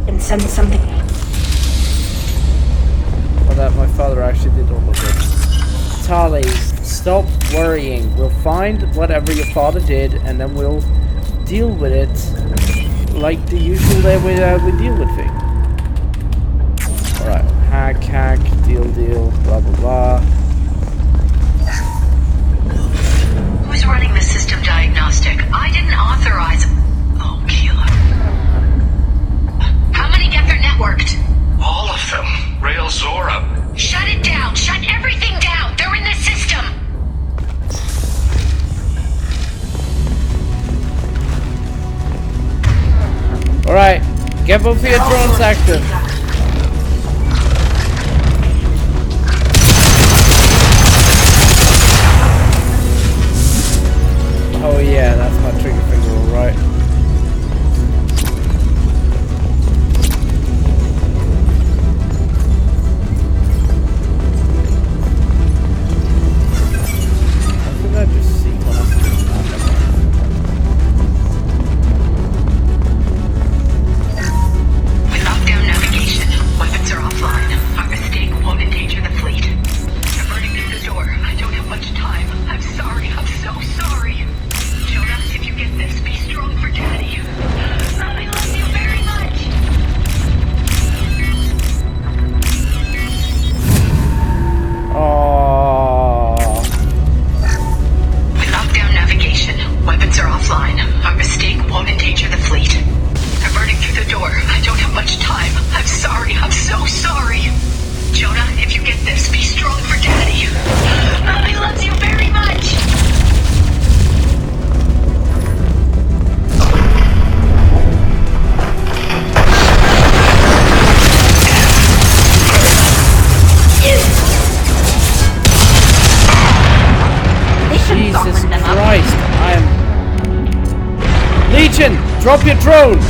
and sent something. Or that my father actually did all of it. Tali, stop worrying. We'll find whatever your father did, and then we'll deal with it like the usual way we deal with things. Alright, hack, deal, blah blah blah. Who's running the system diagnostic? I didn't authorize. Oh, killer. How many get their networked? All of them. Rail Zora. Shut it down! Shut everything down! They're in the system! Alright, get both of your drones active. Oh yeah, that's my trigger finger, alright. What did I just see when I was We locked down navigation. Weapons are offline. Our mistake won't endanger the fleet. Diverting through the door. I don't have much time. I'm sorry. I'm so sorry. Jonah, if you get this, be strong for Daddy. I love you very much. Oh. We locked down navigation. Weapons are offline. Our mistake won't endanger the fleet. They're burning through the door. I don't have much time. I'm sorry. I'm so sorry. Jonah, if you get this, be strong for Daddy. I love you very much. Jesus Christ, I am... Legion, drop your drone!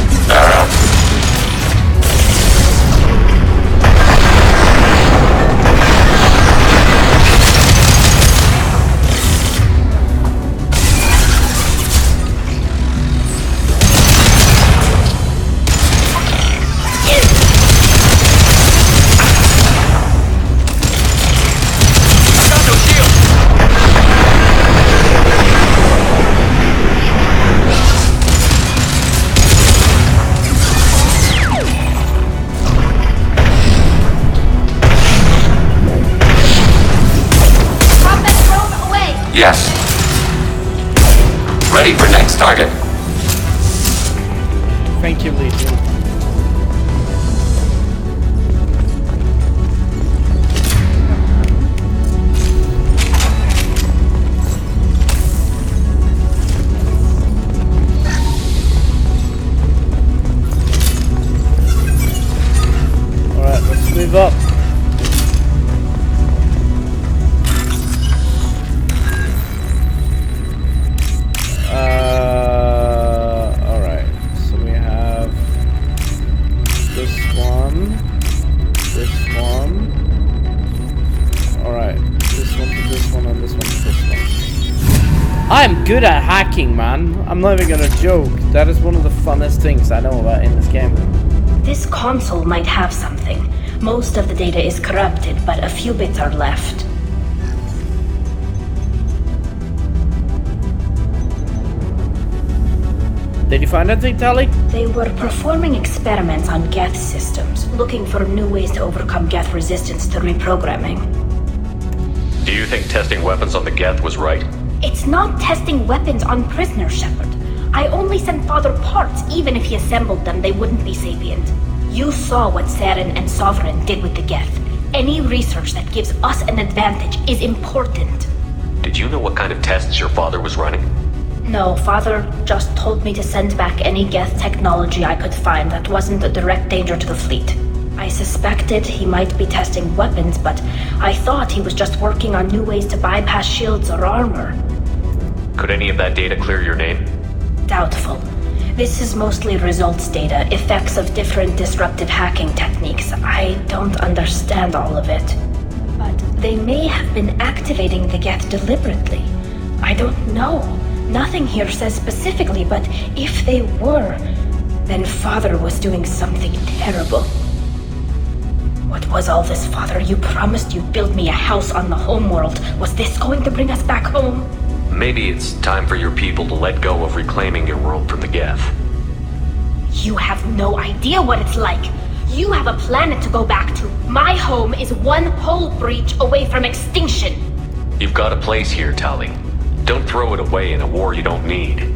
Yes. Ready for next target. Thank you, Legion. Alright, let's move up. Alright, so we have this one. Alright, this one to this one, and this one to this one. I'm good at hacking, man. I'm not even gonna joke. That is one of the funnest things I know about in this game. This console might have something. Most of the data is corrupted, but a few bits are left. Did you find anything, Tali? They were performing experiments on Geth systems, looking for new ways to overcome Geth resistance to reprogramming. Do you think testing weapons on the Geth was right? It's not testing weapons on prisoners, Shepard. I only sent Father parts. Even if he assembled them, they wouldn't be sapient. You saw what Saren and Sovereign did with the Geth. Any research that gives us an advantage is important. Did you know what kind of tests your father was running? No, Father just told me to send back any Geth technology I could find that wasn't a direct danger to the fleet. I suspected he might be testing weapons, but I thought he was just working on new ways to bypass shields or armor. Could any of that data clear your name? Doubtful. This is mostly results data, effects of different disruptive hacking techniques. I don't understand all of it. But they may have been activating the Geth deliberately. I don't know. Nothing here says specifically, but if they were, then Father was doing something terrible. What was all this, Father? You promised you'd build me a house on the homeworld. Was this going to bring us back home? Maybe it's time for your people to let go of reclaiming your world from the Geth. You have no idea what it's like. You have a planet to go back to. My home is one hull breach away from extinction. You've got a place here, Tali. Don't throw it away in a war you don't need.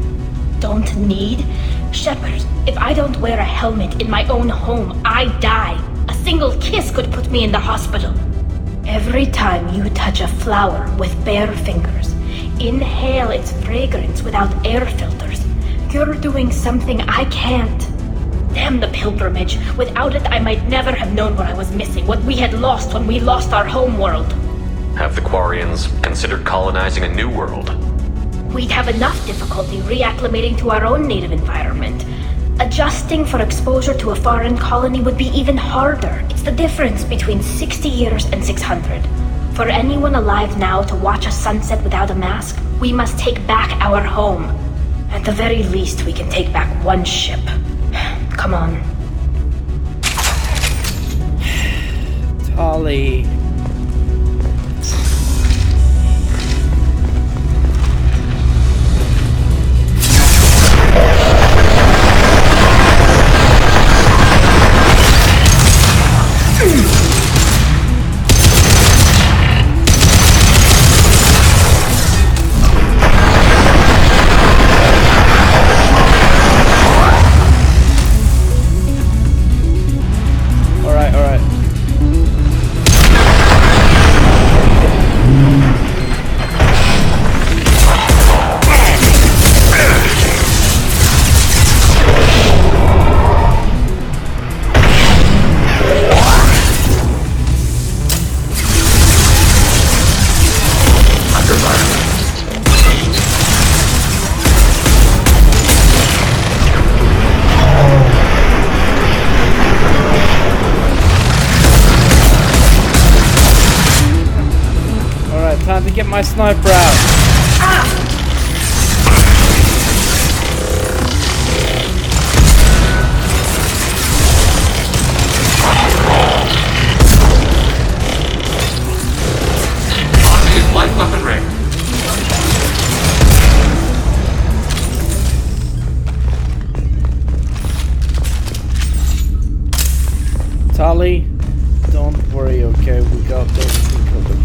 Don't need? Shepard, if I don't wear a helmet in my own home, I die. A single kiss could put me in the hospital. Every time you touch a flower with bare fingers, inhale its fragrance without air filters, you're doing something I can't. Damn the pilgrimage. Without it, I might never have known what I was missing, what we had lost when we lost our homeworld. Have the Quarians considered colonizing a new world? We'd have enough difficulty reacclimating to our own native environment. Adjusting for exposure to a foreign colony would be even harder. It's the difference between 60 years and 600. For anyone alive now to watch a sunset without a mask, we must take back our home. At the very least, we can take back one ship. Come on. Tali. Time to get my sniper out. Light weaponry. Tali, don't worry, okay? We got this covered.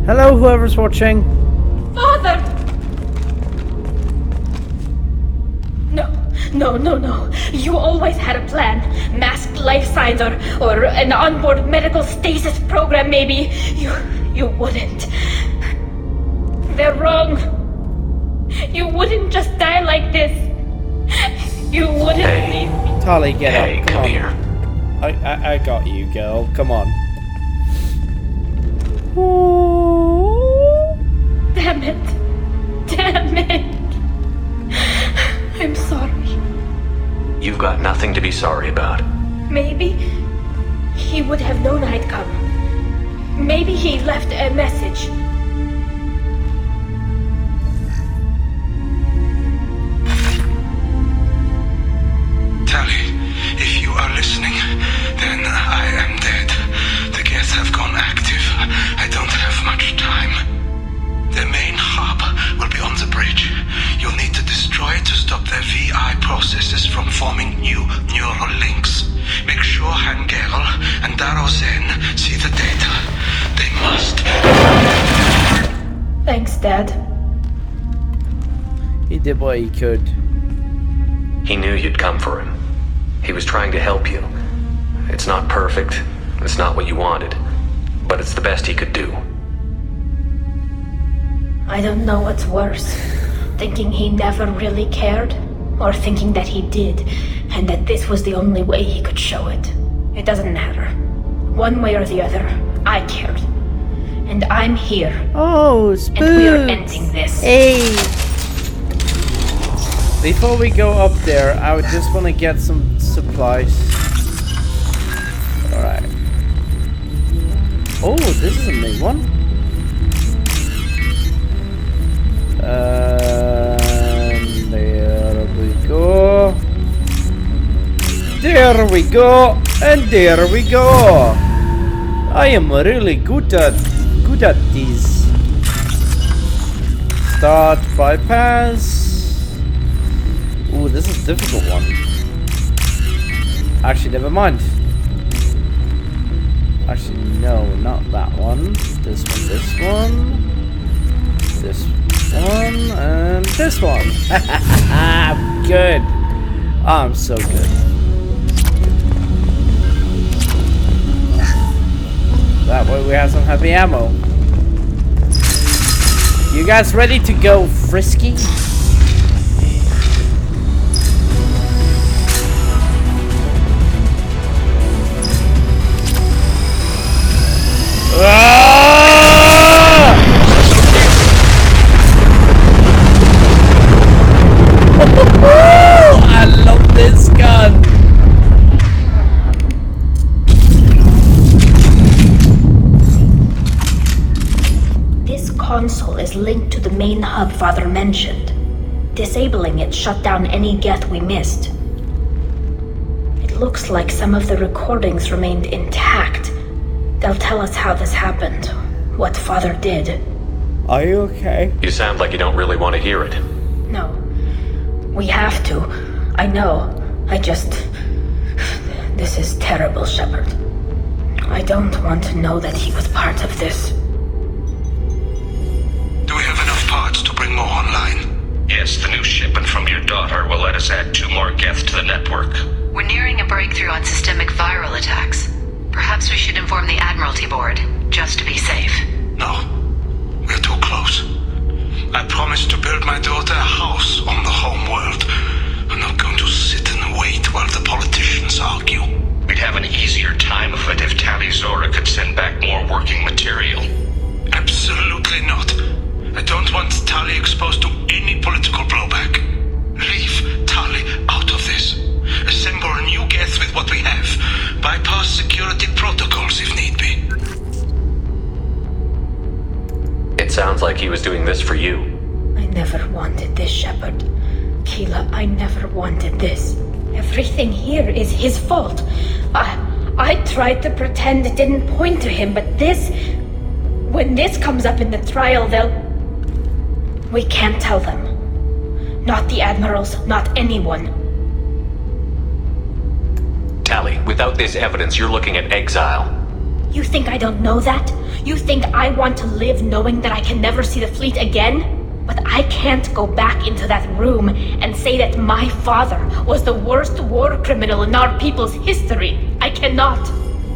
Hello, whoever's watching. Father! No. You always had a plan. Masked life signs or an onboard medical stasis program, maybe. You wouldn't. They're wrong. You wouldn't just die like this. You wouldn't leave me. Tali, get up. Come here. I got you, girl. Come on. Damn it. I'm sorry. You've got nothing to be sorry about. Maybe he would have known I'd come. Maybe he left a message. Tally, if you are listening, then I am dead. The Geth have gone active. I don't have much time. The main hub will be on the bridge. You'll need to destroy it to stop their VI processes from forming new neural links. Make sure Hangerl and Darozen see the data. They must. Thanks, Dad. He did what he could. He knew you'd come for him. He was trying to help you. It's not perfect. It's not what you wanted. But it's the best he could do. I don't know what's worse. Thinking he never really cared, or thinking that he did, and that this was the only way he could show it. It doesn't matter. One way or the other, I cared. And I'm here. Oh, Spooks! And we are ending this. Hey! Before we go up there, I would just want to get some supplies. Alright. Oh, this is a new one. And there we go. There we go. And there we go. I am really good at these. Start bypass. Ooh, this is a difficult one. Actually, never mind. Actually, no, not that one. This one. This one, and this one. I'm good. I'm so good. That way we have some heavy ammo. You guys ready to go frisky? I love this gun. This console is linked to the main hub Father mentioned. Disabling it shut down any Geth we missed. It looks like some of the recordings remained intact. They'll tell us how this happened, what Father did. Are you okay? You sound like you don't really want to hear it. No. We have to. I know. I just... This is terrible, Shepard. I don't want to know that he was part of this. Do we have enough parts to bring more online? Yes, the new shipment from your daughter will let us add 2 more Geth to the network. We're nearing a breakthrough on systemic viral attacks. Perhaps we should inform the Admiralty Board, just to be safe. No. We're too close. I promised to build my daughter a house on the home world. I'm not going to sit and wait while the politicians argue. We'd have an easier time of it if Tali Zora could send back more working material. Absolutely not. I don't want Tali exposed to any political blowback. Leave Tali out of this. Assemble new Geth with what we have. Bypass security protocols if need be. It sounds like he was doing this for you. I never wanted this, Shepard. Keela, I never wanted this. Everything here is his fault. I tried to pretend it didn't point to him, but this... When this comes up in the trial, they'll... We can't tell them. Not the Admirals, not anyone. Tali, without this evidence, you're looking at exile. You think I don't know that? You think I want to live knowing that I can never see the fleet again? But I can't go back into that room and say that my father was the worst war criminal in our people's history. I cannot.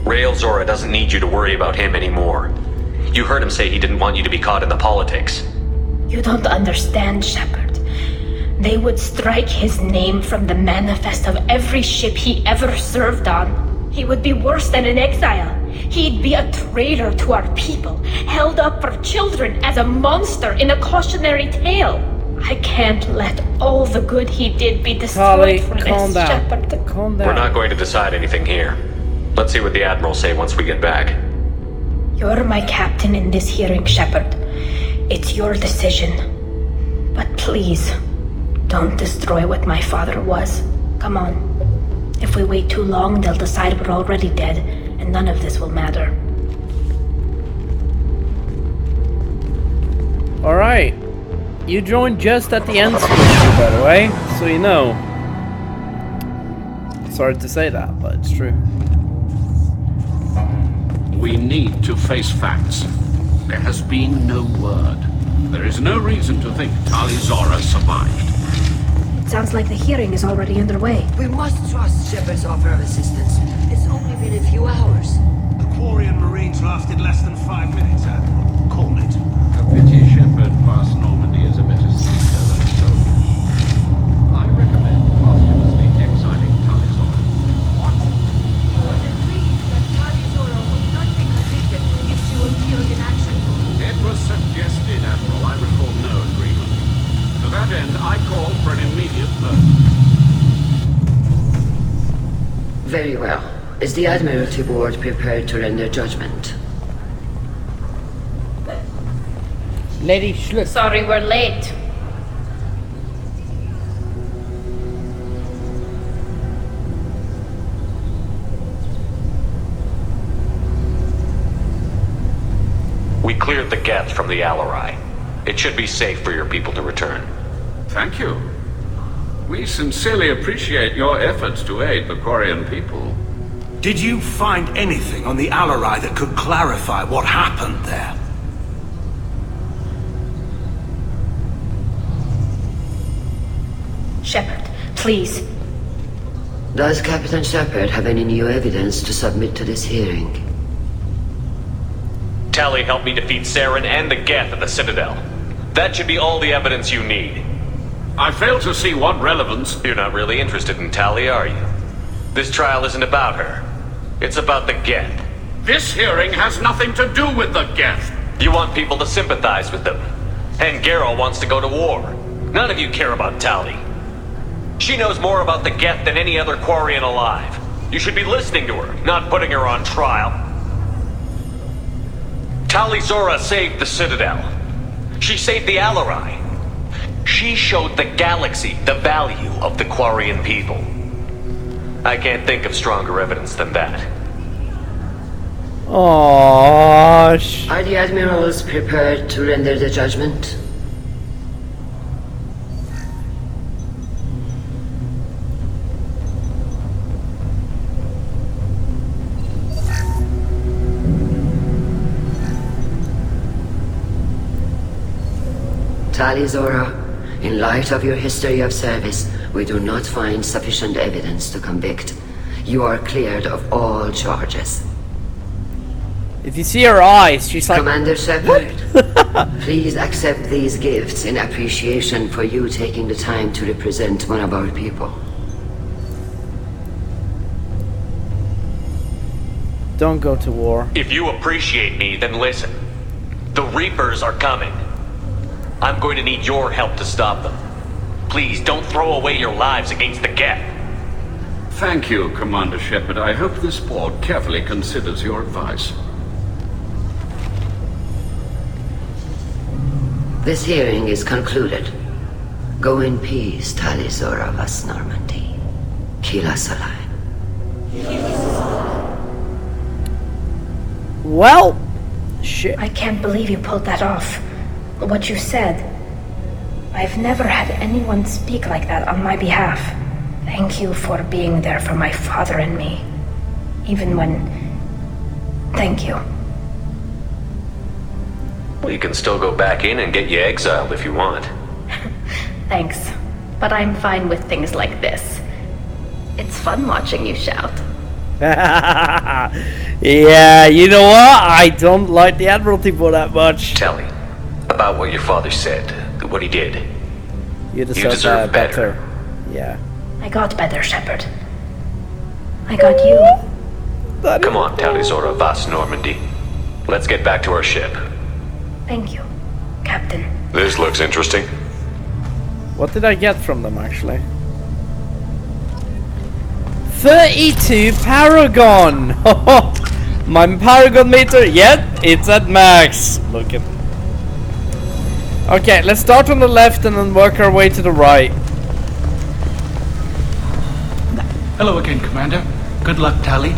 Rael Zora doesn't need you to worry about him anymore. You heard him say he didn't want you to be caught in the politics. You don't understand, Shepard. They would strike his name from the manifest of every ship he ever served on. He would be worse than an exile. He'd be a traitor to our people, held up for children as a monster in a cautionary tale. I can't let all the good he did be destroyed for this, Shepard. Calm down. We're not going to decide anything here. Let's see what the Admirals say once we get back. You're my captain in this hearing, Shepard. It's your decision. But please, don't destroy what my father was. Come on. If we wait too long, they'll decide we're already dead, and none of this will matter. Alright. You joined just at the end screen, by the way, so you know. Sorry to say that, but it's true. We need to face facts. There has been no word. There is no reason to think Tali Zora survived. It sounds like the hearing is already underway. We must trust Shepard's offer of assistance. It's only been a few hours. The Quarian Marines lasted less than 5 minutes, Admiral. Call it. A pity Shepard past Normandy is a better speaker than a soldier. I recommend posthumously exiling Tali Zora. What? You would agree that Tali Zora would not be convicted if she were killed in action. It was suggested, Admiral. I recall no agreement. To that end, I call for an immediate vote. Very well. Is the Admiralty Board prepared to render judgment? Lady Schluck. Sorry we're late. We cleared the Geth from the Alarai. It should be safe for your people to return. Thank you. We sincerely appreciate your efforts to aid the Quarian people. Did you find anything on the Alarai that could clarify what happened there? Shepard, please. Does Captain Shepard have any new evidence to submit to this hearing? Tali helped me defeat Saren and the Geth at the Citadel. That should be all the evidence you need. I fail to see what relevance... You're not really interested in Tali, are you? This trial isn't about her. It's about the Geth. This hearing has nothing to do with the Geth. You want people to sympathize with them. And Geralt wants to go to war. None of you care about Tali. She knows more about the Geth than any other Quarian alive. You should be listening to her, not putting her on trial. Tali Zora saved the Citadel. She saved the Alarai. She showed the galaxy the value of the Quarian people. I can't think of stronger evidence than that. Aww. Are the admirals prepared to render the judgment? Tali Zora, in light of your history of service, we do not find sufficient evidence to convict. You are cleared of all charges. If you see her eyes, she's like... Commander Shepard, please accept these gifts in appreciation for you taking the time to represent one of our people. Don't go to war. If you appreciate me, then listen. The Reapers are coming. I'm going to need your help to stop them. Please, don't throw away your lives against the Geth. Thank you, Commander Shepard. I hope this board carefully considers your advice. This hearing is concluded. Go in peace, Tali Zora vas Normandy. Kila Salai. Well, shit. I can't believe you pulled that off. What you said. I've never had anyone speak like that on my behalf. Thank you for being there for my father and me. Even when... Thank you. Well, you can still go back in and get you exiled if you want. Thanks. But I'm fine with things like this. It's fun watching you shout. Yeah, you know what? I don't like the Admiralty Board that much. Tali, about what your father said, what he did. You deserve better. Yeah. I got better, Shepard. I got you. Come on, Tali Zora vas Normandy. Let's get back to our ship. Thank you, Captain. This looks interesting. What did I get from them, actually? 32 Paragon! My paragon meter, yet it's at max. Look at. Okay, let's start on the left and then work our way to the right. Hello again, Commander. Good luck, Tali.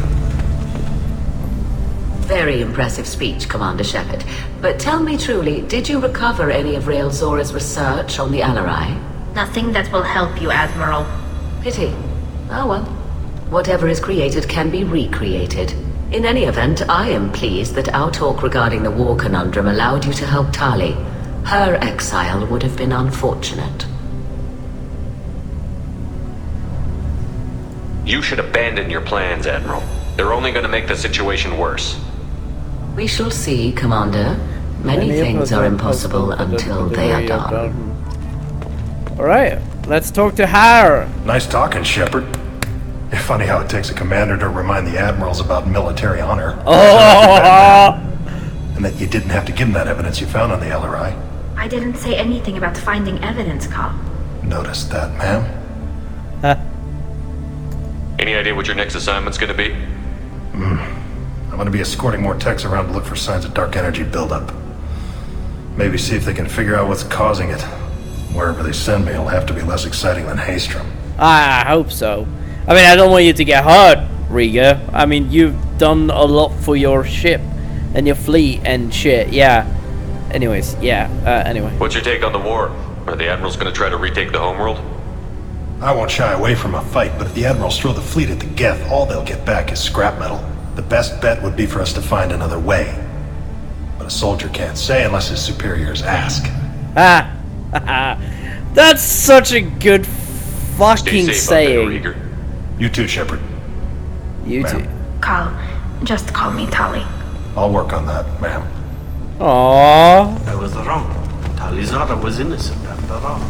Very impressive speech, Commander Shepard. But tell me truly, did you recover any of Rael Zora's research on the Alarai? Nothing that will help you, Admiral. Pity. Oh well. Whatever is created can be recreated. In any event, I am pleased that our talk regarding the war conundrum allowed you to help Tali. Her exile would have been unfortunate. You should abandon your plans, Admiral. They're only going to make the situation worse. We shall see, Commander. Many things are impossible until they are done. Alright, let's talk to her. Nice talking, Shepard. It's funny how it takes a commander to remind the admirals about military honor. Oh! And that you didn't have to give them that evidence you found on the LRI. I didn't say anything about finding evidence, Carl. Noticed that, ma'am. Any idea what your next assignment's going to be? I'm going to be escorting more techs around to look for signs of dark energy buildup. Maybe see if they can figure out what's causing it. Wherever they send me, it'll have to be less exciting than Haystrom. I hope so. I mean, I don't want you to get hurt, Riga. I mean, you've done a lot for your ship and your fleet and shit, yeah. Anyways, yeah, anyway. What's your take on the war? Are the admirals going to try to retake the homeworld? I won't shy away from a fight, but if the admirals throw the fleet at the Geth, all they'll get back is scrap metal. The best bet would be for us to find another way. But a soldier can't say unless his superiors ask. That's such a good fucking saying. You too, Shepard. You too. Carl, just call me Tali. I'll work on that, ma'am. Aww. I was wrong. Tali Zora was innocent after all.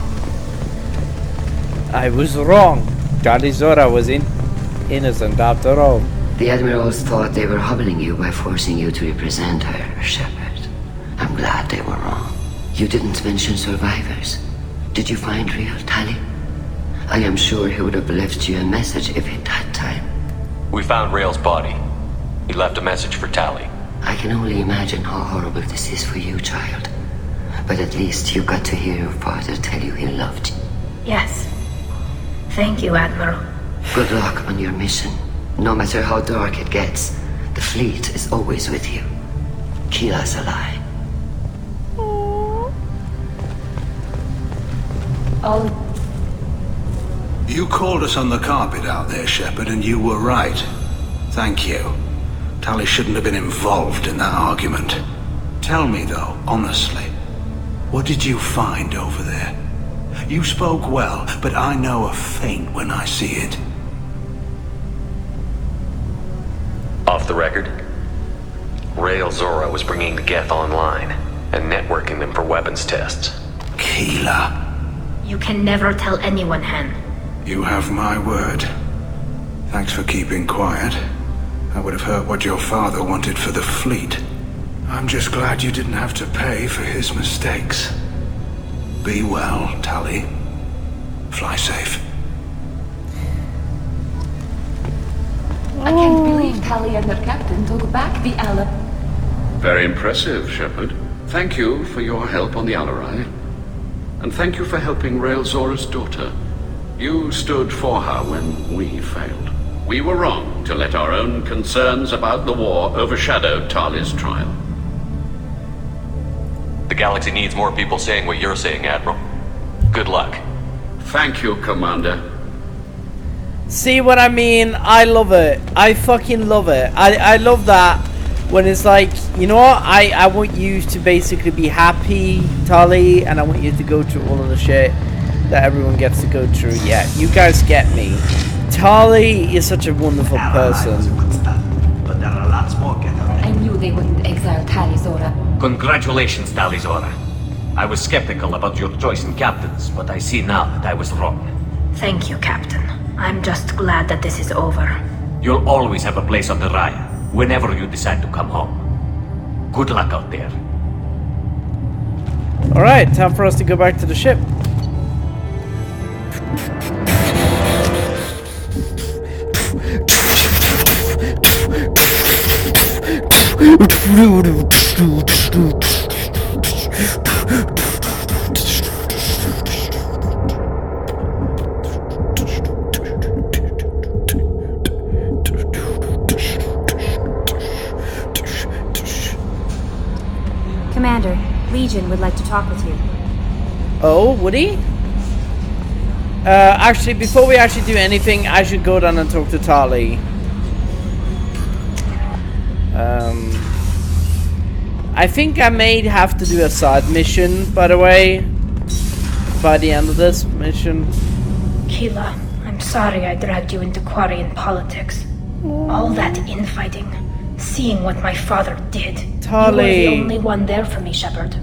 I was wrong. Tali Zora was innocent after all. The admirals thought they were hobbling you by forcing you to represent her, Shepard. I'm glad they were wrong. You didn't mention survivors. Did you find real Tali? I am sure he would have left you a message if he'd had time. We found Rael's body. He left a message for Tali. I can only imagine how horrible this is for you, child. But at least you got to hear your father tell you he loved you. Yes. Thank you, Admiral. Good luck on your mission. No matter how dark it gets, the fleet is always with you. Keep us alive. You called us on the carpet out there, Shepard, and you were right. Thank you. Tali shouldn't have been involved in that argument. Tell me, though, honestly, what did you find over there? You spoke well, but I know a feint when I see it. Off the record, Rael Zora was bringing the Geth online and networking them for weapons tests. Keela. You can never tell anyone, Hen. You have my word. Thanks for keeping quiet. I would have heard what your father wanted for the fleet. I'm just glad you didn't have to pay for his mistakes. Be well, Tali. Fly safe. I can't believe Tali and her captain took back the Ala. Very impressive, Shepard. Thank you for your help on the Alarai. And thank you for helping Rael Zora's daughter. You stood for her when we failed. We were wrong to let our own concerns about the war overshadow Tali's trial. The galaxy needs more people saying what you're saying, Admiral. Good luck. Thank you, Commander. See what I mean? I love it. I fucking love it. I love that when it's like, you know what? I want you to basically be happy, Tali, and I want you to go through all of the shit that everyone gets to go through. Yeah, you guys get me. Tali is such a wonderful person. But there are lots more Geth around. I knew they wouldn't exile Tali Zora. Congratulations, Tali Zora. I was skeptical about your choice in captains, but I see now that I was wrong. Thank you, Captain. I'm just glad that this is over. You'll always have a place on the Raya, whenever you decide to come home. Good luck out there. Alright, time for us to go back to the ship. Commander, Legion would like to talk with you. Oh, would he? Actually, before we actually do anything, I should go down and talk to Tali. I think I may have to do a side mission, by the way, by the end of this mission. Keela, I'm sorry I dragged you into Quarian politics. All that infighting, seeing what my father did. Tali. You were the only one there for me, Shepard.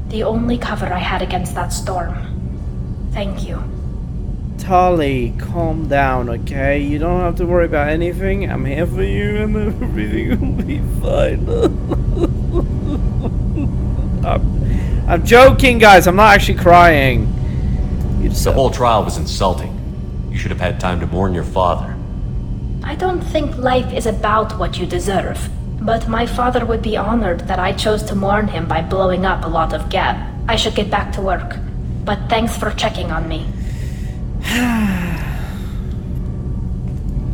The only cover I had against that storm. Thank you. Tali, calm down, okay? You don't have to worry about anything. I'm here for you and everything will be fine. I'm joking, guys. I'm not actually crying. The whole trial was insulting. You should have had time to mourn your father. I don't think life is about what you deserve, but my father would be honored that I chose to mourn him by blowing up a lot of Gab. I should get back to work, but thanks for checking on me.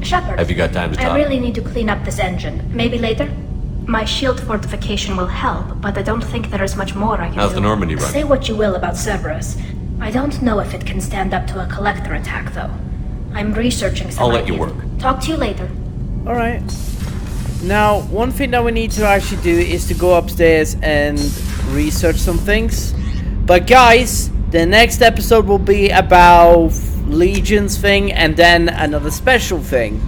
Shepard, have you got time to talk? I really need to clean up this engine. Maybe later? My shield fortification will help, but I don't think there is much more I can do. How's the Normandy running? Say what you will about Cerberus. I don't know if it can stand up to a collector attack, though. I'm researching some I'll let you ideas. work. Talk to you later. Alright. Now, one thing that we need to actually do is to go upstairs and research some things. But guys, the next episode will be about Legion's thing and then another special thing.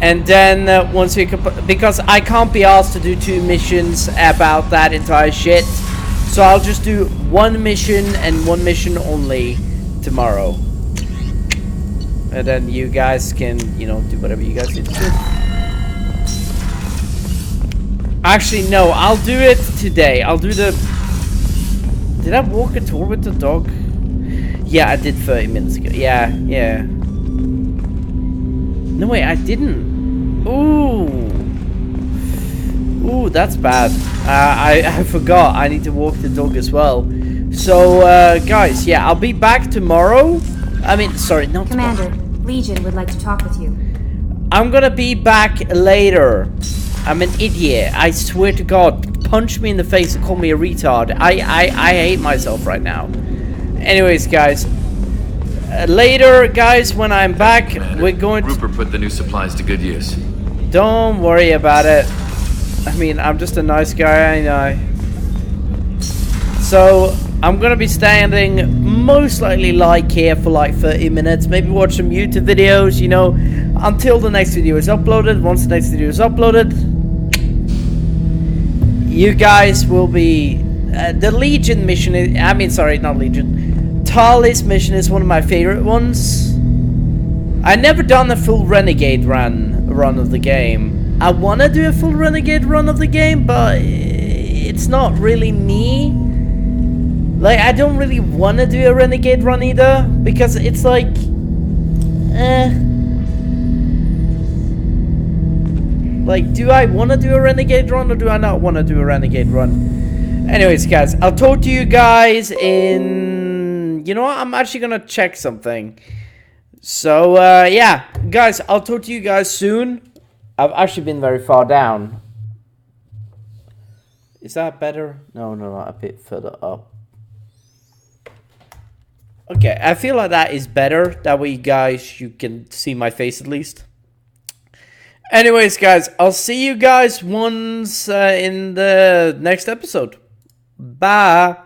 And then once we because I can't be asked to do 2 missions about that entire shit. So I'll just do 1 mission and 1 mission only tomorrow. And then you guys can, you know, do whatever you guys need to do. Actually, no, I'll do it today. I'll do the... Did I walk a tour with the dog? Yeah, I did 30 minutes ago. Yeah. No, wait, I didn't. Ooh, that's bad. I forgot. I need to walk the dog as well. So, guys, yeah, I'll be back tomorrow. I mean, sorry, not Commander, tomorrow. Legion would like to talk with you. I'm gonna be back later. I'm an idiot. I swear to God. Punch me in the face and call me a retard. I hate myself right now. Anyways, guys. Later, guys, when I'm back, Commander, we're going to... Rupert put the new supplies to good use. Don't worry about it. I mean, I'm just a nice guy, I know. So, I'm gonna be standing most likely like here for like 30 minutes. Maybe watch some YouTube videos, you know, until the next video is uploaded. Once the next video is uploaded, you guys will be... the Legion mission is... I mean, sorry, not Legion. Tali's mission is one of my favorite ones. I never done a full Renegade run of the game. I want to do a full Renegade run of the game, but it's not really me. Like, I don't really want to do a Renegade run either, because it's like... Like, do I want to do a Renegade run, or do I not want to do a Renegade run? Anyways, guys, I'll talk to you guys in... You know what? I'm actually going to check something. So, yeah. Guys, I'll talk to you guys soon. I've actually been very far down. Is that better? No, a bit further up. Okay, I feel like that is better. That way, guys, you can see my face at least. Anyways, guys, I'll see you guys once in the next episode. Bye.